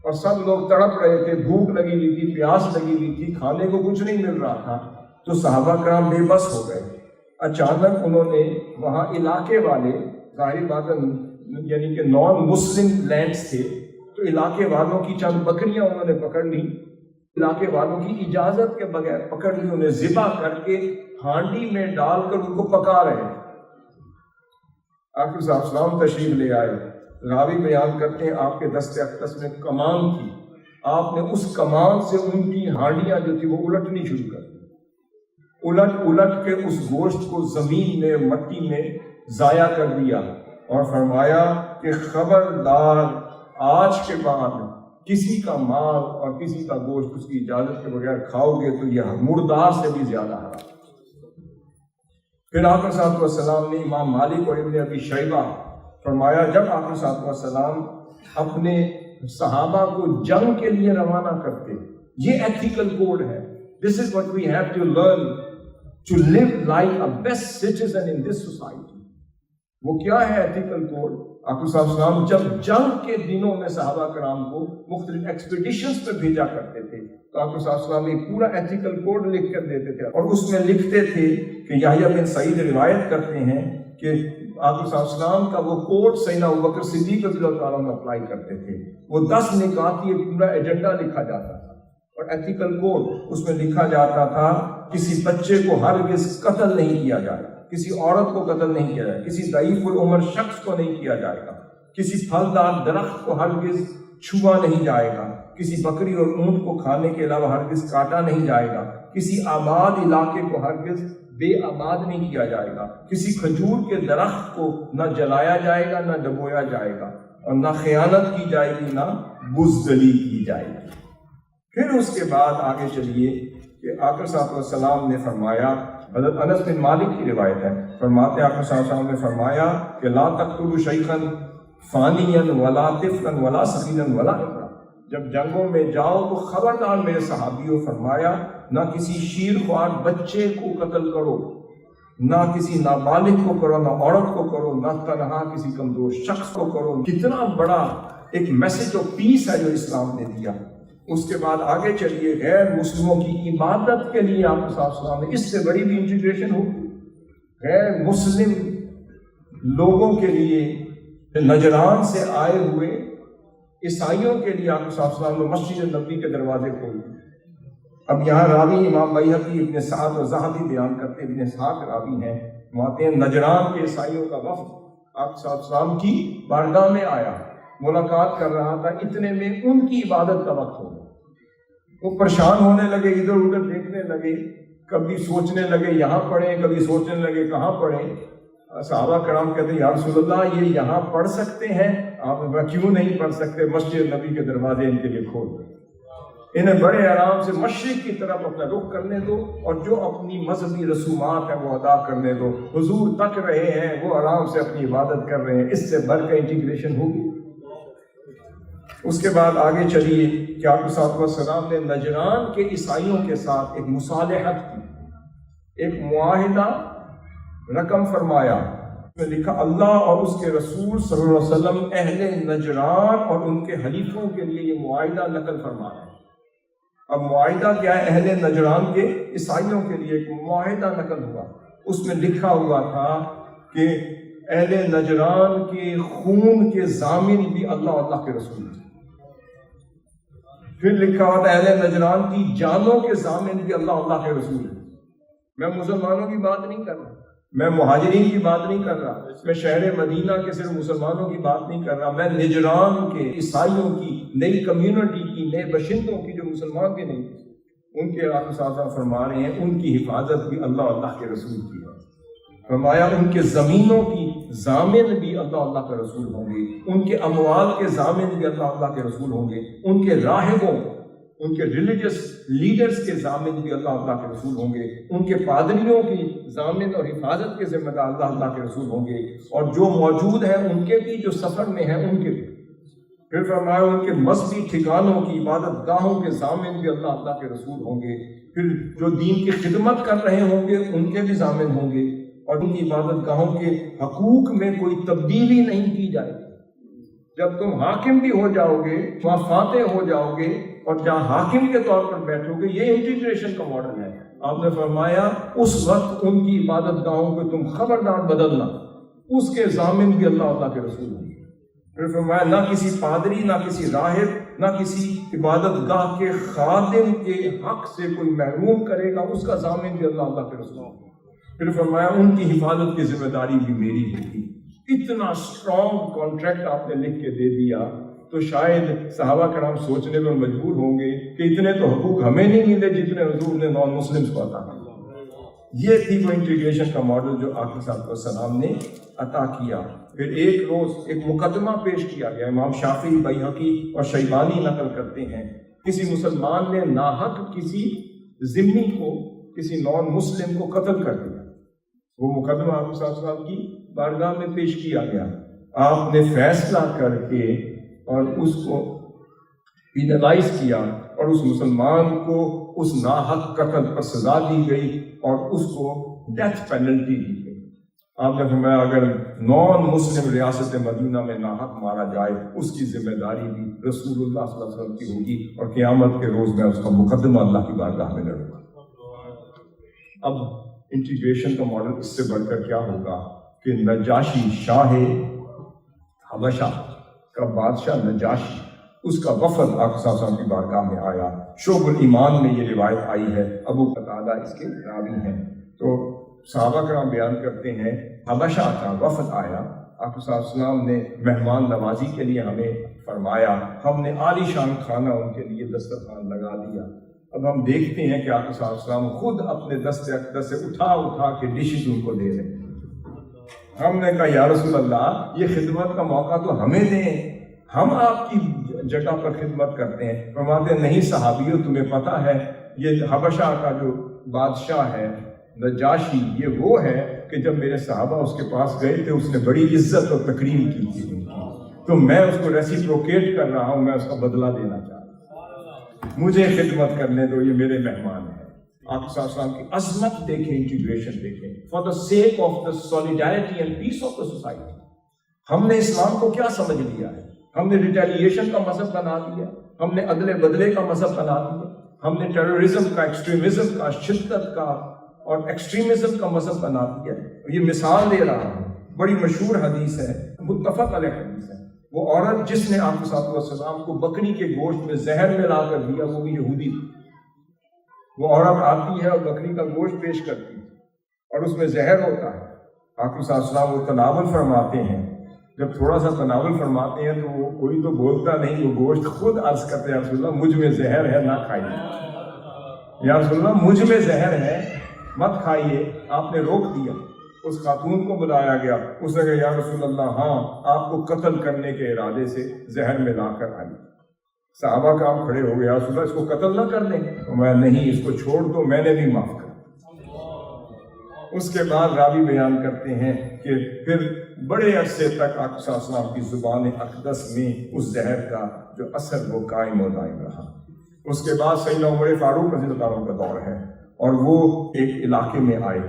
Speaker 1: اور سب لوگ تڑپ رہے تھے، بھوک لگی ہوئی تھی، پیاس لگی ہوئی تھی، کھانے کو کچھ نہیں مل رہا تھا۔ تو صحابہ کرام بے بس ہو گئے۔ اچانک انہوں نے وہاں علاقے والے، ظاہری بات یعنی کہ نان مسلم لینڈز تھے، تو علاقے والوں کی چند بکریاں انہوں نے پکڑ لی، علاقے والوں کی اجازت کے بغیر پکڑ لی، انہیں ذبح کر کے ہانڈی میں ڈال کر ان کو پکا رہے ہیں۔ آقا صلی اللہ علیہ وسلم تشریف لے آئے، راوی بیان کرتے ہیں آپ کے دست اقدس میں کمان تھی، آپ نے اس کمان سے ان کی ہانڈیاں جو تھی وہ الٹنی شروع کر دی، الٹ کے اس گوشت کو زمین میں مٹی میں ضائع کر دیا، اور فرمایا کہ خبردار آج کے بعد کسی کا مال اور کسی کا گوشت اس کی اجازت کے بغیر کھاؤ گے تو یہ مردار سے بھی زیادہ حرام۔ پھر آقا صلی اللہ علیہ وسلم نے امام مالک اور ابن ابی شیبہ فرمایا جب آقا صلی اللہ علیہ وسلم اپنے صحابہ کو جنگ کے لیے روانہ کرتے، یہ ایتھیکل کوڈ ہے۔ This is what we have to learn to live like a best citizen in this society۔ وہ کیا ہے ایتھیکل کوڈ؟ آقا صلی اللہ علیہ وسلم جب جنگ کے دنوں میں صحابہ کرام کو مختلف ایکسپیڈیشنز پہ بھیجا کرتے تھے تو آقا صلی اللہ علیہ وسلم ایک پورا ایتھیکل کوڈ لکھ کر دیتے تھے، اور اس میں لکھتے تھے کہ یحییٰ بن سعید روایت کرتے ہیں کہ آقا صلی اللہ علیہ وسلم کا وہ کوڈ سیدنا ابوبکر صدیق رضی اللہ تعالیٰ عنہ اپلائی کرتے تھے۔ وہ 10 نکات یہ پورا ایجنڈا لکھا جاتا تھا، اور ایتھیکل کوڈ اس میں لکھا جاتا تھا کسی بچے کو ہرگز قتل نہیں کیا جائے، کسی عورت کو قتل نہیں کیا جائے، کسی ضعیف العمر شخص کو نہیں کیا جائے گا، کسی پھلدار درخت کو ہرگز چھوا نہیں جائے گا، کسی بکری اور اونٹ کو کھانے کے علاوہ ہرگز کاٹا نہیں جائے گا، کسی آباد علاقے کو ہرگز بے آباد نہیں کیا جائے گا، کسی کھجور کے درخت کو نہ جلایا جائے گا، نہ ڈبویا جائے گا، اور نہ خیانت کی جائے گی، نہ بزدلی کی جائے گی۔ پھر اس کے بعد آگے چلیے کہ آقا صلی اللہ علیہ وسلم نے فرمایا، حضرت انس بن مالک کی روایت ہے، فرماتے ہیں آقا صلی اللہ علیہ وسلم نے فرمایا کہ لا تقتلوا شیخا فانیا ولا طفلا ولا صغیرا ولا امرأ، جب جنگوں میں جاؤ تو خبردار میرے صحابیوں، فرمایا نہ کسی شیر خوار بچے کو قتل کرو، نہ کسی نابالغ کو کرو، نہ عورت کو کرو، نہ تنہا کسی کمزور شخص کو کرو۔ کتنا بڑا ایک میسج آف پیس ہے جو اسلام نے دیا۔ اس کے بعد آگے چلیے، غیر مسلموں کی عبادت کے لیے آپ صلی اللہ علیہ وسلم نے، اس سے بڑی بھی انٹیگریشن ہوگی غیر مسلم لوگوں کے لیے، نجران سے آئے ہوئے عیسائیوں کے لیے آپ صلی اللہ علیہ وسلم نے مسجد نبوی کے دروازے کھولے۔ اب یہاں راوی امام بیہقی ابن سعد و ذہبی بیان کرتے، ابن اسحاق راوی ہیں، وہاں ہیں نجران کے عیسائیوں کا وفد آپ صلی اللہ علیہ وسلم کی بارگاہ میں آیا، ملاقات کر رہا تھا، اتنے میں ان کی عبادت کا وقت ہو گیا۔ وہ پریشان ہونے لگے، ادھر ادھر دیکھنے لگے، کبھی سوچنے لگے یہاں پڑھیں، کبھی سوچنے لگے کہاں پڑھیں۔ صحابہ کرام کہتے ہیں یا رسول اللہ یہ یہاں پڑھ سکتے ہیں؟ آپ نے کیوں نہیں پڑھ سکتے، مسجد نبی کے دروازے ان کے لیے کھول دو، انہیں بڑے آرام سے مشرق کی طرف اپنا رخ کرنے دو، اور جو اپنی مذہبی رسومات ہیں وہ ادا کرنے دو، حضور تک رہے ہیں، وہ آرام سے اپنی عبادت کر رہے ہیں، اس سے بڑھ کر انٹیگریشن ہوگی۔ اس کے بعد آگے چلیے کہ آپ صلی اللہ علیہ وسلم نے نجران کے عیسائیوں کے ساتھ ایک مصالحت کی، ایک معاہدہ رقم فرمایا، میں لکھا اللہ اور اس کے رسول صلی اللہ علیہ وسلم اہل نجران اور ان کے حلیفوں کے لیے یہ معاہدہ نقل فرما رہے ہیں۔ اب معاہدہ کیا ہے؟ اہل نجران کے عیسائیوں کے لیے ایک معاہدہ نقل ہوا، اس میں لکھا ہوا تھا کہ اہل نجران کے خون کے ضامن بھی اللہ اور اللہ کے رسول تھے۔ پھر لکھا ہوا تھا اہل نجران کی جانوں کے ضامن بھی اللہ اور اللہ کے رسول ہیں۔ میں مسلمانوں کی بات نہیں کر رہا، میں مہاجرین کی بات نہیں کر رہا، میں شہر مدینہ کے صرف مسلمانوں کی بات نہیں کر رہا، میں نجران کے عیسائیوں کی، نئی کمیونٹی کی، نئے باشندوں کی جو مسلمان بھی نہیں تھے، ان کے آقا صلی اللہ علیہ وسلم فرما رہے ہیں ان کی حفاظت بھی اللہ اور اللہ کے رسول کی ہے۔ فرمایا ان کے زمینوں کی ضامن بھی اللہ اللہ کے رسول ہوں گے، ان کے اموال کے ضامن بھی اللہ اللہ کے رسول ہوں گے، ان کے راہبوں، ان کے ریلیجس لیڈرز کے ضامن بھی اللہ اللہ کے رسول ہوں گے، ان کے پادریوں کی ضامن اور حفاظت کے ذمہ دار اللہ اللہ کے رسول ہوں گے، اور جو موجود ہیں ان کے بھی، جو سفر میں ہیں ان کے بھی۔ پھر فرمایا ان کے مذہبی ٹھکانوں کی، عبادت گاہوں کے ضامن بھی اللہ اللہ کے رسول ہوں گے، پھر جو دین کی خدمت کر رہے ہوں گے ان کے بھی ضامن ہوں گے، اور ان کی عبادت گاہوں کے حقوق میں کوئی تبدیلی نہیں کی جائے گی۔ جب تم حاکم بھی ہو جاؤ گے، وہاں فاتح ہو جاؤ گے، اور جہاں حاکم کے طور پر بیٹھو گے، یہ انٹیگریشن کا ماڈل ہے۔ آپ نے فرمایا اس وقت ان کی عبادت گاہوں کو تم خبردار بدلنا، اس کے ضامن بھی اللہ اللہ کے رسول ہوں گے۔ پھر فرمایا نہ کسی پادری، نہ کسی راہب، نہ کسی عبادت گاہ کے خادم کے حق سے کوئی محروم کرے گا، اس کا ضامن بھی اللہ اللہ کے رسول ہوں گے۔ پھر فرمایا ان کی حفاظت کی ذمہ داری بھی میری ہوگی۔ اتنا اسٹرانگ کانٹریکٹ آپ نے لکھ کے دے دیا تو شاید صحابہ کرام سوچنے پر مجبور ہوں گے کہ اتنے تو حقوق ہمیں نہیں ملے جتنے حضور نے نان مسلمس کو عطا کیا۔ یہ تھی وہ انٹیگریشن کا ماڈل جو آقا صلی اللہ علیہ وسلم نے عطا کیا۔ پھر ایک روز ایک مقدمہ پیش کیا گیا، امام شافعی، بیہقی اور شیبانی نقل کرتے ہیں، کسی مسلمان نے ناحق کسی ذمہ کو، کسی نان مسلم کو قتل کر دیا۔ وہ مقدمہ آپ صلی اللہ علیہ وسلم کی بارگاہ میں پیش کیا گیا، آپ نے فیصلہ کر کے اور اس کو پینلائز کیا، اور اس مسلمان کو اس ناحق قتل پر سزا دی گئی اور اس کو ڈیتھ پینلٹی دی گئی۔ آپ نے فرمایا اگر نان مسلم ریاست مدینہ میں ناحق مارا جائے اس کی ذمہ داری بھی رسول اللہ صلی اللہ علیہ وسلم کی ہوگی، اور قیامت کے روز میں اس کا مقدمہ اللہ کی بارگاہ میں لڑوں گا۔ اب انٹیگریشن کا ماڈل اس سے بڑھ کر کیا ہوگا کہ نجاشی، شاہ حبشہ کا بادشاہ نجاشی، اس کا وفد آقا صلی اللہ علیہ وسلم کی بارگاہ میں آیا۔ شعب الایمان میں یہ روایت آئی ہے، ابو قتادہ اس کے راوی ہیں۔ تو صحابہ کرام بیان کرتے ہیں حبشہ کا وفد آیا، آقا صلی اللہ علیہ وسلم نے مہمان نوازی کے لیے ہمیں فرمایا، ہم نے عالی شان کھانا ان کے لیے دسترخوان لگا دیا، اب ہم دیکھتے ہیں کہ آقا صلی اللہ علیہ وسلم خود اپنے دست اقدس سے اٹھا کے ڈشز ان کو دے رہے ہیں۔ ہم نے کہا یا رسول اللہ یہ خدمت کا موقع تو ہمیں دیں، ہم آپ کی جگہ پر خدمت کرتے ہیں۔ فرماتے ہیں نہیں صحابیوں، تمہیں پتہ ہے یہ حبشہ کا جو بادشاہ ہے نجاشی، یہ وہ ہے کہ جب میرے صحابہ اس کے پاس گئے تھے اس نے بڑی عزت اور تکریم کی تھی ان کی، تو میں اس کو ریسیپروکیٹ کر رہا ہوں، میں اس کا بدلہ دینا چاہتا ہوں، مجھے خدمت کرنے دو، یہ میرے مہمان ہیں۔ آپ صلی اللہ علیہ وسلم کی عظمت دیکھیں، انٹیگریشن دیکھیں، for the sake of the solidarity and peace of the society. ہم نے اسلام کو کیا سمجھ لیا ہے؟ ہم نے ریٹیلیشن کا مذہب بنا دیا، ہم نے عدل بدلے کا مذہب بنا دیا، ہم نے ٹیررزم کا، ایکسٹریمزم کا، شدت کا اور ایکسٹریمزم کا مذہب بنا دیا۔ یہ مثال دے رہا ہوں، بڑی مشہور حدیث ہے، متفق علیہ حدیث ہے۔ وہ عورت جس نے آپ صلی اللہ علیہ وسلم کو بکری کے گوشت میں زہر ملا کر دیا، وہ بھی یہودی تھی۔ وہ عورت آتی ہے اور بکری کا گوشت پیش کرتی ہے اور اس میں زہر ہوتا ہے۔ آپ صلی اللہ علیہ وسلم وہ تناول فرماتے ہیں، جب تھوڑا سا تناول فرماتے ہیں تو وہ کوئی تو بولتا نہیں، وہ گوشت خود عرض کرتے ہیں یا رسول اللہ مجھ میں زہر ہے، نہ کھائیے، یا رسول اللہ مجھ میں زہر ہے مت کھائیے۔ آپ نے روک دیا، اس خاتون کو بلایا گیا، اس نے کہا یا رسول اللہ ہاں آپ کو قتل کرنے کے ارادے سے زہر ملا کر آئی۔ صحابہ کا آپ کھڑے ہو گئے، یا رسول اللہ اس کو قتل نہ کر دیں؟ میں نہیں، اس کو چھوڑ دو، میں نے بھی معاف کر۔ اس کے بعد راوی بیان کرتے ہیں کہ پھر بڑے عرصے تک آقا صلی اللہ علیہ وسلم کی زبان اقدس میں اس زہر کا جو اثر وہ قائم و دائم رہا۔ اس کے بعد سیدنا عمر فاروق رضی اللہ عنہ کا دور ہے اور وہ ایک علاقے میں آئے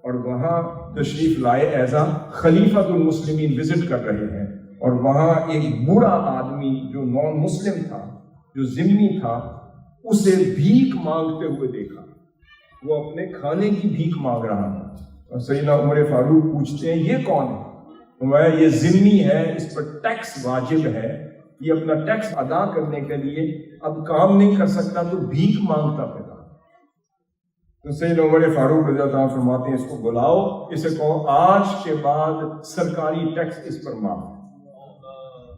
Speaker 1: اور وہاں تشریف لائے ایز اے خلیفۃ المسلمین وزٹ کر رہے ہیں، اور وہاں ایک بوڑھا آدمی جو نان مسلم تھا، جو ذمہ تھا، اسے بھیک مانگتے ہوئے دیکھا۔ وہ اپنے کھانے کی بھیک مانگ رہا تھا اور سیدنا عمر فاروق پوچھتے ہیں یہ کون ہے؟ یہ ذمہ ہے، اس پر ٹیکس واجب ہے، یہ اپنا ٹیکس ادا کرنے کے لیے اب کام نہیں کر سکتا تو بھیک مانگتا پھرا۔ تو سیدنا عمر فاروق رضی اللہ عنہ فرماتے ہیں اس کو بلاؤ، اسے کہو آج کے بعد سرکاری ٹیکس اس پر معاف۔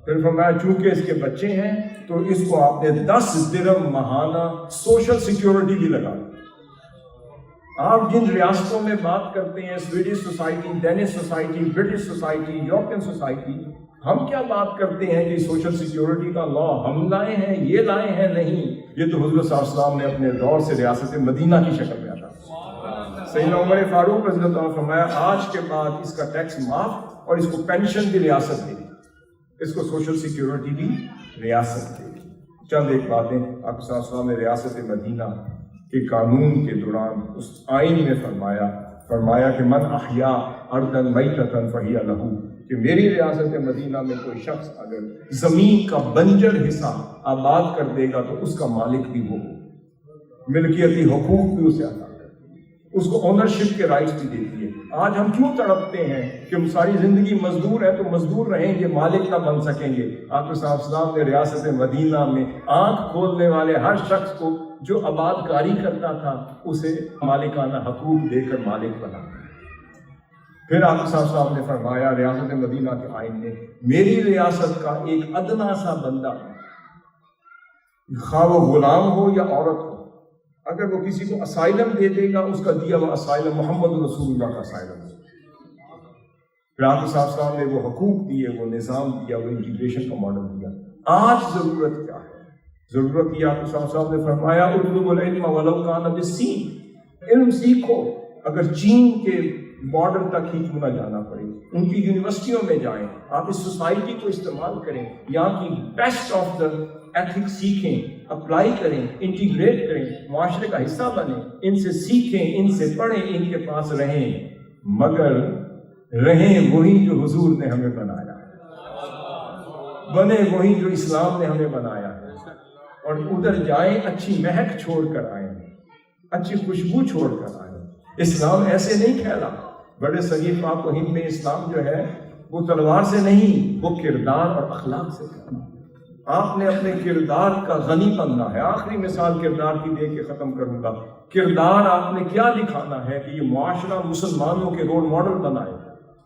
Speaker 1: پھر فرمایا چونکہ اس کے بچے ہیں تو اس کو آپ نے 10 درہم ماہانہ سوشل سیکیورٹی بھی لگا۔ آپ جن ریاستوں میں بات کرتے ہیں، Swedish society, Danish society, British society, European society, ہم کیا بات کرتے ہیں کہ سوشل سیکیورٹی کا لا ہم لائے ہیں، یہ لائے ہیں؟ نہیں، یہ تو حضور صلی اللہ علیہ وسلم نے اپنے دور سے ریاست مدینہ کی شکل میں آتا۔ سیدنا عمر فاروق رضی اللہ عنہ فرمایا آج کے بعد اس کا ٹیکس معاف اور اس کو پینشن بھی ریاست دے گی، اس کو سوشل سیکیورٹی بھی ریاست دے گی۔ چند ایک باتیں آپ صلی اللہ علیہ وسلم نے ریاست مدینہ کے قانون کے دوران اس آئین میں فرمایا کہ من احیا ارضا میتۃ فہی لہ، کہ میری ریاست مدینہ میں کوئی شخص اگر زمین کا بنجر حصہ آباد کر دے گا تو اس کا مالک بھی وہ ہو، ملکیتی حقوق بھی اسے عطا کرتی ہے، اس کو اونرشپ کے رائٹس بھی دیتی ہے۔ آج ہم کیوں تڑپتے ہیں کہ ہم ساری زندگی مزدور ہیں تو مزدور رہیں گے، مالک نہ بن سکیں گے؟ آپ صلی اللہ علیہ وسلم نے ریاست مدینہ میں آنکھ کھولنے والے ہر شخص کو جو آباد کاری کرتا تھا اسے مالکانہ حقوق دے کر مالک بنا۔ پھر آپ صلی اللہ علیہ وسلم نے فرمایا ریاست مدینہ کے آئین میں میری ریاست کا ایک ادنا سا بندہ، خواہ وہ غلام ہو یا عورت ہو، اگر وہ کسی کو اسائلم دے دے گا اس کا دیا ہوا اسائلم محمد رسول اللہ کا اسائلم ہے۔ پھر آپ صلی اللہ علیہ وسلم نے وہ حقوق دیے، وہ نظام دیا، وہ انٹیگریشن کا ماڈل دیا۔ آج ضرورت کیا ہے؟ ضرورت یہ آپ صلی اللہ علیہ وسلم نے فرمایا اطلبوا العلم ولو کان بالصین، علم سیکھو اگر چین کے بارڈر تک ہی کیوں نہ جانا پڑے، ان کی یونیورسٹیوں میں جائیں، آپ اس سوسائٹی کو استعمال کریں، یہاں کی بیسٹ آف دا ایتھکس سیکھیں، اپلائی کریں، انٹیگریٹ کریں، معاشرے کا حصہ بنیں، ان سے سیکھیں، ان سے پڑھیں، ان کے پاس رہیں، مگر رہیں وہی جو حضور نے ہمیں بنایا ہے، بنے وہی جو اسلام نے ہمیں بنایا ہے، اور ادھر جائیں اچھی مہک چھوڑ کر آئیں، اچھی خوشبو چھوڑ کر آئیں۔ اسلام ایسے نہیں کھیلا، بڑے صحیح پاک و ہند میں اسلام جو ہے وہ تلوار سے نہیں، وہ کردار اور اخلاق سے کھیلا۔ آپ نے اپنے کردار کا غنی بننا ہے۔ آخری مثال کردار کی دے کے ختم کروں گا۔ کردار آپ نے کیا دکھانا ہے کہ یہ معاشرہ مسلمانوں کے رول ماڈل بنائے،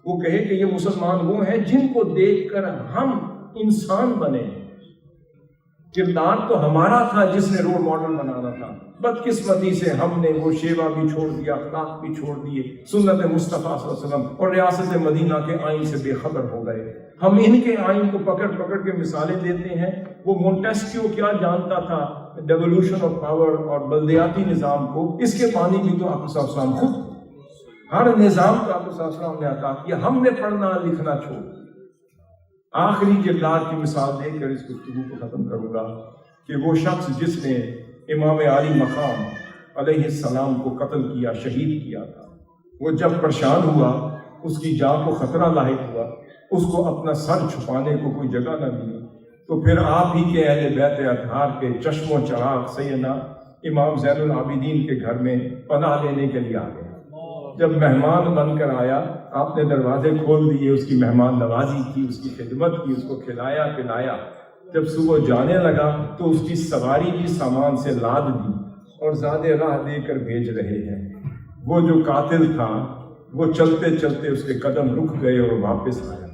Speaker 1: وہ کہے کہ یہ مسلمان وہ ہیں جن کو دیکھ کر ہم انسان بنے،
Speaker 2: کردار تو ہمارا تھا جس نے رول ماڈل بنانا تھا، بدقسمتی سے ہم نے وہ شیوا بھی چھوڑ دیا، اخلاق بھی چھوڑ دیے، سنت مصطفیٰ صلی اللہ علیہ وسلم اور ریاست مدینہ کے آئین سے بے خبر ہو گئے۔ ہم ان کے آئین کو پکڑ پکڑ کے مثالیں دیتے ہیں۔ وہ مونٹیسکیو کیا جانتا تھا ڈیولوشن آف پاور اور بلدیاتی نظام کو، اس کے بانی بھی تو آپ صلی اللہ علیہ وسلم خود، ہر نظام کو آپ صلی اللہ علیہ وسلم نے عطا کیا، ہم نے پڑھنا لکھنا چھوڑ۔ آخری کردار کی مثال دے کر اس گفتگو کو ختم کروں گا کہ وہ شخص جس نے امام علی مقام علیہ السلام کو قتل کیا، شہید کیا تھا، وہ جب پریشان ہوا، اس کی جان کو خطرہ لاحق ہوا، اس کو اپنا سر چھپانے کو کوئی جگہ نہ ملی، تو پھر آپ ہی کے اہل بیت اطہار کے چشم و چراغ سیدنا امام زین العابدین کے گھر میں پناہ لینے کے لیے آ گئے۔ جب مہمان بن کر آیا، آپ نے دروازے کھول دیے، اس کی مہمان نوازی کی، اس کی خدمت کی، اس کو کھلایا پلایا۔ جب صبح جانے لگا تو اس کی سواری بھی سامان سے لاد دی اور زیادہ راہ دے کر بھیج رہے ہیں۔ وہ جو قاتل تھا وہ چلتے چلتے اس کے قدم رک گئے اور واپس آیا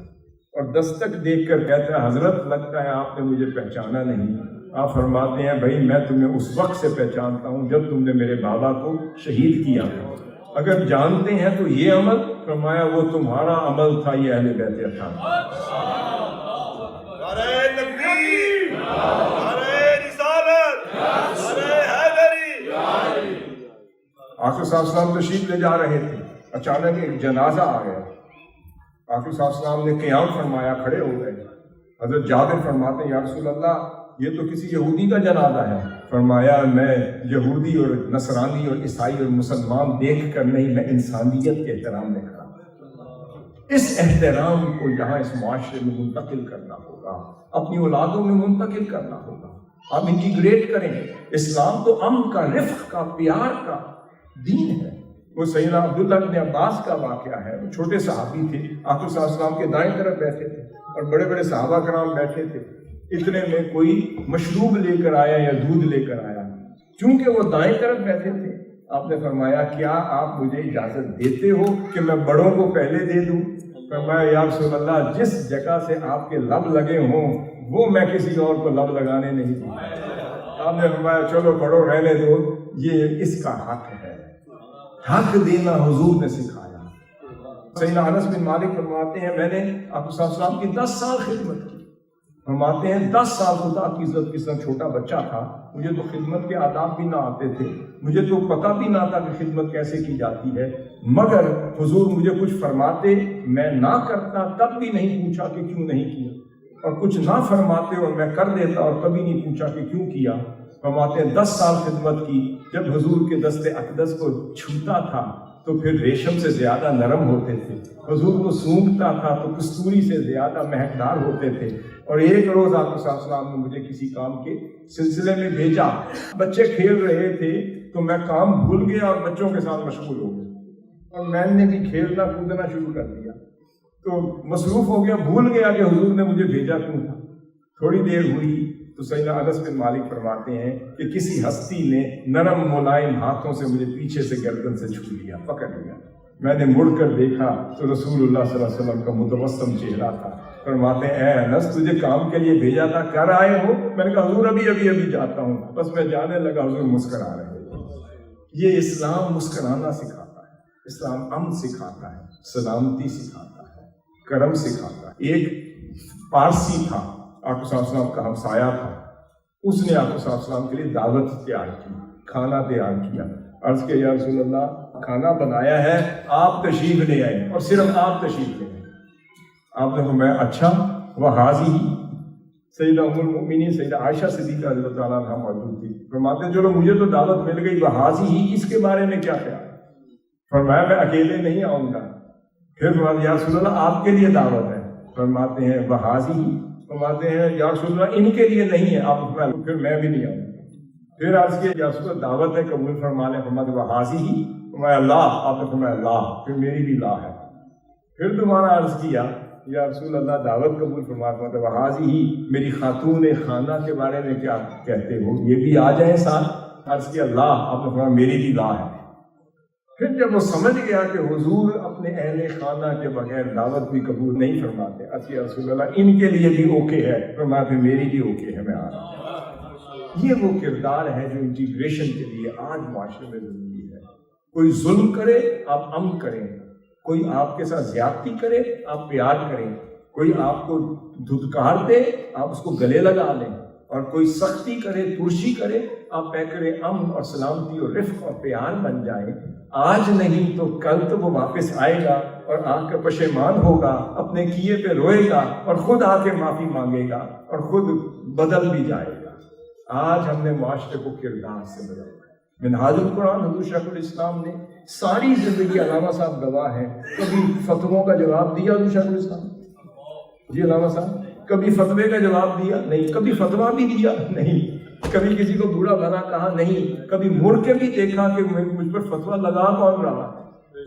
Speaker 2: اور دستک دیکھ کر کہتا ہے، حضرت لگتا ہے آپ نے مجھے پہچانا نہیں۔ آپ فرماتے ہیں، بھائی میں تمہیں اس وقت سے پہچانتا ہوں جب تم نے میرے بابا کو شہید کیا، اگر جانتے ہیں تو یہ عمل، فرمایا وہ تمہارا عمل تھا، یہ اہل بیت اطہار۔
Speaker 3: نعرہ تکبیر، نعرہ رسالت، نعرہ حیدری۔
Speaker 1: آقا صلی اللہ علیہ وسلم تشریف لے جا رہے تھے، اچانک ایک جنازہ آ گیا۔ آقا صلی اللہ علیہ وسلم نے قیام فرمایا، کھڑے ہو گئے۔ حضرت جابر فرماتے ہیں، یا رسول اللہ یہ تو کسی یہودی کا جنازہ ہے۔ فرمایا، میں یہودی اور نصرانی اور عیسائی اور مسلمان دیکھ کر نہیں، میں انسانیت کے احترام میں کھڑا ہوں۔ اس احترام کو یہاں اس معاشرے میں منتقل کرنا ہوگا، اپنی اولادوں میں منتقل کرنا ہوگا، آپ انٹیگریٹ کریں۔ اسلام تو امن کا، رفق کا، پیار کا دین ہے۔ وہ سیدنا عبداللہ بن عباس کا واقعہ ہے، وہ چھوٹے صحابی تھے، آقا صلی اللہ علیہ وسلم کے دائیں طرف بیٹھے تھے اور بڑے بڑے صحابہ کرام بیٹھے تھے۔ اتنے میں کوئی مشروب لے کر آیا یا دودھ لے کر آیا، چونکہ وہ دائیں طرف بیٹھے تھے، آپ نے فرمایا، کیا آپ مجھے اجازت دیتے ہو کہ میں بڑوں کو پہلے دے دوں؟ فرمایا، یا رسول اللہ جس جگہ سے آپ کے لب لگے ہوں وہ میں کسی اور کو لب لگانے نہیں دوں۔ آپ نے فرمایا، چلو بڑوں رہنے دو، یہ اس کا حق ہے۔ حق دینا حضور نے سکھایا۔ سیدنا انس بن مالک فرماتے ہیں، میں نے آپ صلی اللہ علیہ وسلم کی 10 سال خدمت کی۔ فرماتے ہیں 10 سال خدا کی عزت، کس طرح چھوٹا بچہ تھا، مجھے تو خدمت کے آداب بھی نہ آتے تھے، مجھے تو پتہ بھی نہ تھا کہ خدمت کیسے کی جاتی ہے، مگر حضور مجھے کچھ فرماتے، میں نہ کرتا، تب بھی نہیں پوچھا کہ کیوں نہیں کیا، اور کچھ نہ فرماتے اور میں کر دیتا اور کبھی نہیں پوچھا کہ کیوں کیا۔ فرماتے ہیں 10 سال خدمت کی، جب حضور کے دست اقدس کو چھوتا تھا تو پھر ریشم سے زیادہ نرم ہوتے تھے، حضور کو سونگھتا تھا تو کستوری سے زیادہ مہکدار ہوتے تھے۔ اور ایک روز آپ صلی اللہ علیہ وسلم نے مجھے کسی کام کے سلسلے میں بھیجا، بچے کھیل رہے تھے تو میں کام بھول گیا اور بچوں کے ساتھ مشغول ہو گیا، اور میں نے بھی کھیلنا کودنا شروع کر دیا، تو مصروف ہو گیا، بھول گیا کہ حضور نے مجھے بھیجا کیوں تھا۔ تھوڑی دیر ہوئی تو سیدنا انس بن مالک فرماتے ہیں کہ کسی ہستی نے نرم ملائم ہاتھوں سے مجھے پیچھے سے گردن سے چھو لیا، پکڑ لیا۔ میں نے مڑ کر دیکھا تو رسول اللہ صلی اللہ علیہ وسلم کا متبسم چہرہ تھا۔ فرماتے ہیں، اے انس تجھے کام کے لیے بھیجا تھا، کر آئے ہو؟ میں نے کہا حضور ابھی جاتا ہوں، بس میں جانے لگا، حضور مسکرا رہے ہیں۔ یہ اسلام مسکرانا سکھاتا ہے، اسلام امن سکھاتا ہے، سلامتی سکھاتا ہے، کرم سکھاتا ہے۔ ایک پارسی تھا، آقا صلی اللہ علیہ وسلم کا ہمسایہ تھا، اس نے آقا صلی اللہ علیہ وسلم کے لیے دعوت تیار کی، کھانا تیار کیا۔ عرض کیا، یا رسول اللہ کھانا بنایا ہے، آپ تشریف لے آئے، اور صرف آپ تشریف لے آئے۔ آپ نے فرمایا، اچھا وحاذی، سیدہ ام المؤمنین سیدہ عائشہ صدیقہ رضی اللہ تعالیٰ عنہا موجود تھی۔ فرماتے ہیں، چلو مجھے تو دعوت مل گئی، وحاذی، اس کے بارے میں کیا خیال؟ فرمایا، میں اکیلے نہیں آؤں گا۔ پھر فرمایا، یا رسول اللہ آپ کے لیے دعوت ہے۔ فرماتے ہیں وحاذی، فرماتے ہیں یا رسول اللہ ان کے لیے نہیں ہے۔ آپ فرمایا، پھر میں بھی نہیں آؤں گا۔ پھر عرض کیا، یا رسول اللہ دعوت ہے، قبول فرما لیں۔ فرماتے وحاذی، فرمایا لا، آپ نے فرمایا لا، پھر میری بھی لا ہے۔ پھر دوبارہ عرض کیا، یا رسول اللہ دعوت قبول فرما، فرماتے وحاذی، میری خاتون خانہ کے بارے میں کیا کہتے ہو، یہ بھی آ جائیں ساتھ؟ عرض کیا لا، آپ نے فرمایا میری بھی لا ہے۔ پھر جب وہ سمجھ گیا کہ حضور اپنے اہل خانہ کے بغیر دعوت بھی قبول نہیں فرماتے، اچھا رسول اللہ ان کے لیے بھی اوکے ہے، فرمایا پھر میری بھی اوکے ہے، میں آ رہا ہوں۔
Speaker 2: یہ وہ کردار ہے جو انٹیگریشن کے لیے آج معاشرے میں ضروری ہے۔ کوئی ظلم کرے آپ امن کریں، کوئی آپ کے ساتھ زیادتی کرے آپ پیار کریں، کوئی آپ کو دھتکار دے آپ اس کو گلے لگا لیں، اور کوئی سختی کرے ترشی کرے آپ پیکرے امن اور سلامتی اور رفق اور پیار بن جائیں۔ آج نہیں تو کل تو وہ واپس آئے گا اور آ کر پشیمان ہوگا، اپنے کیے پہ روئے گا اور خود آ کے معافی مانگے گا اور خود بدل بھی جائے گا۔ آج ہم نے معاشرے کو کردار سے بدلا ہے۔ منہاج القرآن حضور شیخ الاسلام نے ساری زندگی، علامہ صاحب گواہ ہیں، کبھی فتووں کا جواب دیا حضور شیخ الاسلام؟ جی علامہ صاحب، کبھی فتوے کا جواب دیا؟ نہیں۔ کبھی فتویٰ بھی دیا؟ نہیں۔ کبھی کسی کو برا بھلا کہا؟ نہیں۔ کبھی مڑ کے بھی دیکھا کہ مجھ پر فتویٰ لگا کون رہا ہے؟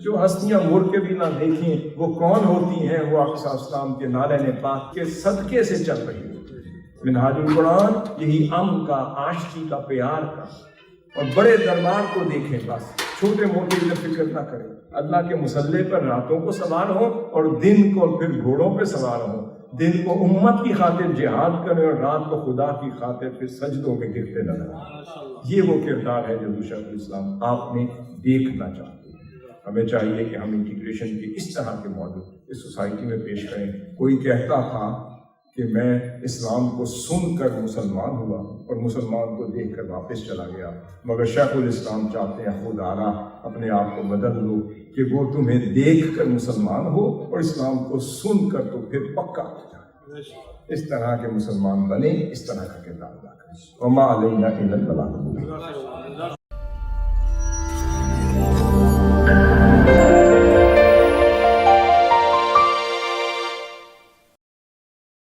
Speaker 2: جو ہستیاں مڑ کے بھی نہ دیکھیں وہ کون ہوتی ہیں؟ وہ آقا اسلام کے نالین پاک کے صدقے سے چل رہی ہوتی ہے۔ منہاج القرآن یہی امن کا، عاشقی کا، پیار کا۔ اور بڑے دربار کو دیکھیں، بس چھوٹے موٹے کی فکر نہ کریں، اللہ کے مصلے پر راتوں کو سوار ہوں اور دن کو پھر گھوڑوں پہ سوار ہوں، دن کو امت کی خاطر جہاد کریں اور رات کو خدا کی خاطر پھر سجدوں میں گرتے نظر آئیں۔ یہ وہ کردار ہے جو شیخ الاسلام آپ نے دیکھنا چاہتے ہیں۔ ہمیں چاہیے کہ ہم انٹیگریشن کے اس طرح کے ماڈل اس سوسائٹی میں پیش کریں۔ کوئی کہتا تھا کہ میں اسلام کو سن کر مسلمان ہوا اور مسلمان کو دیکھ کر واپس چلا گیا، مگر شیخ الاسلام چاہتے ہیں خودآرا اپنے آپ کو بدل لو کہ وہ تمہیں دیکھ کر مسلمان ہو اور اسلام کو سن کر تو پھر پکا ہو جائے۔ اس طرح کے مسلمان بنے، اس طرح کا کردار ادا کریں۔ وما علینا الا البلاغ المبین۔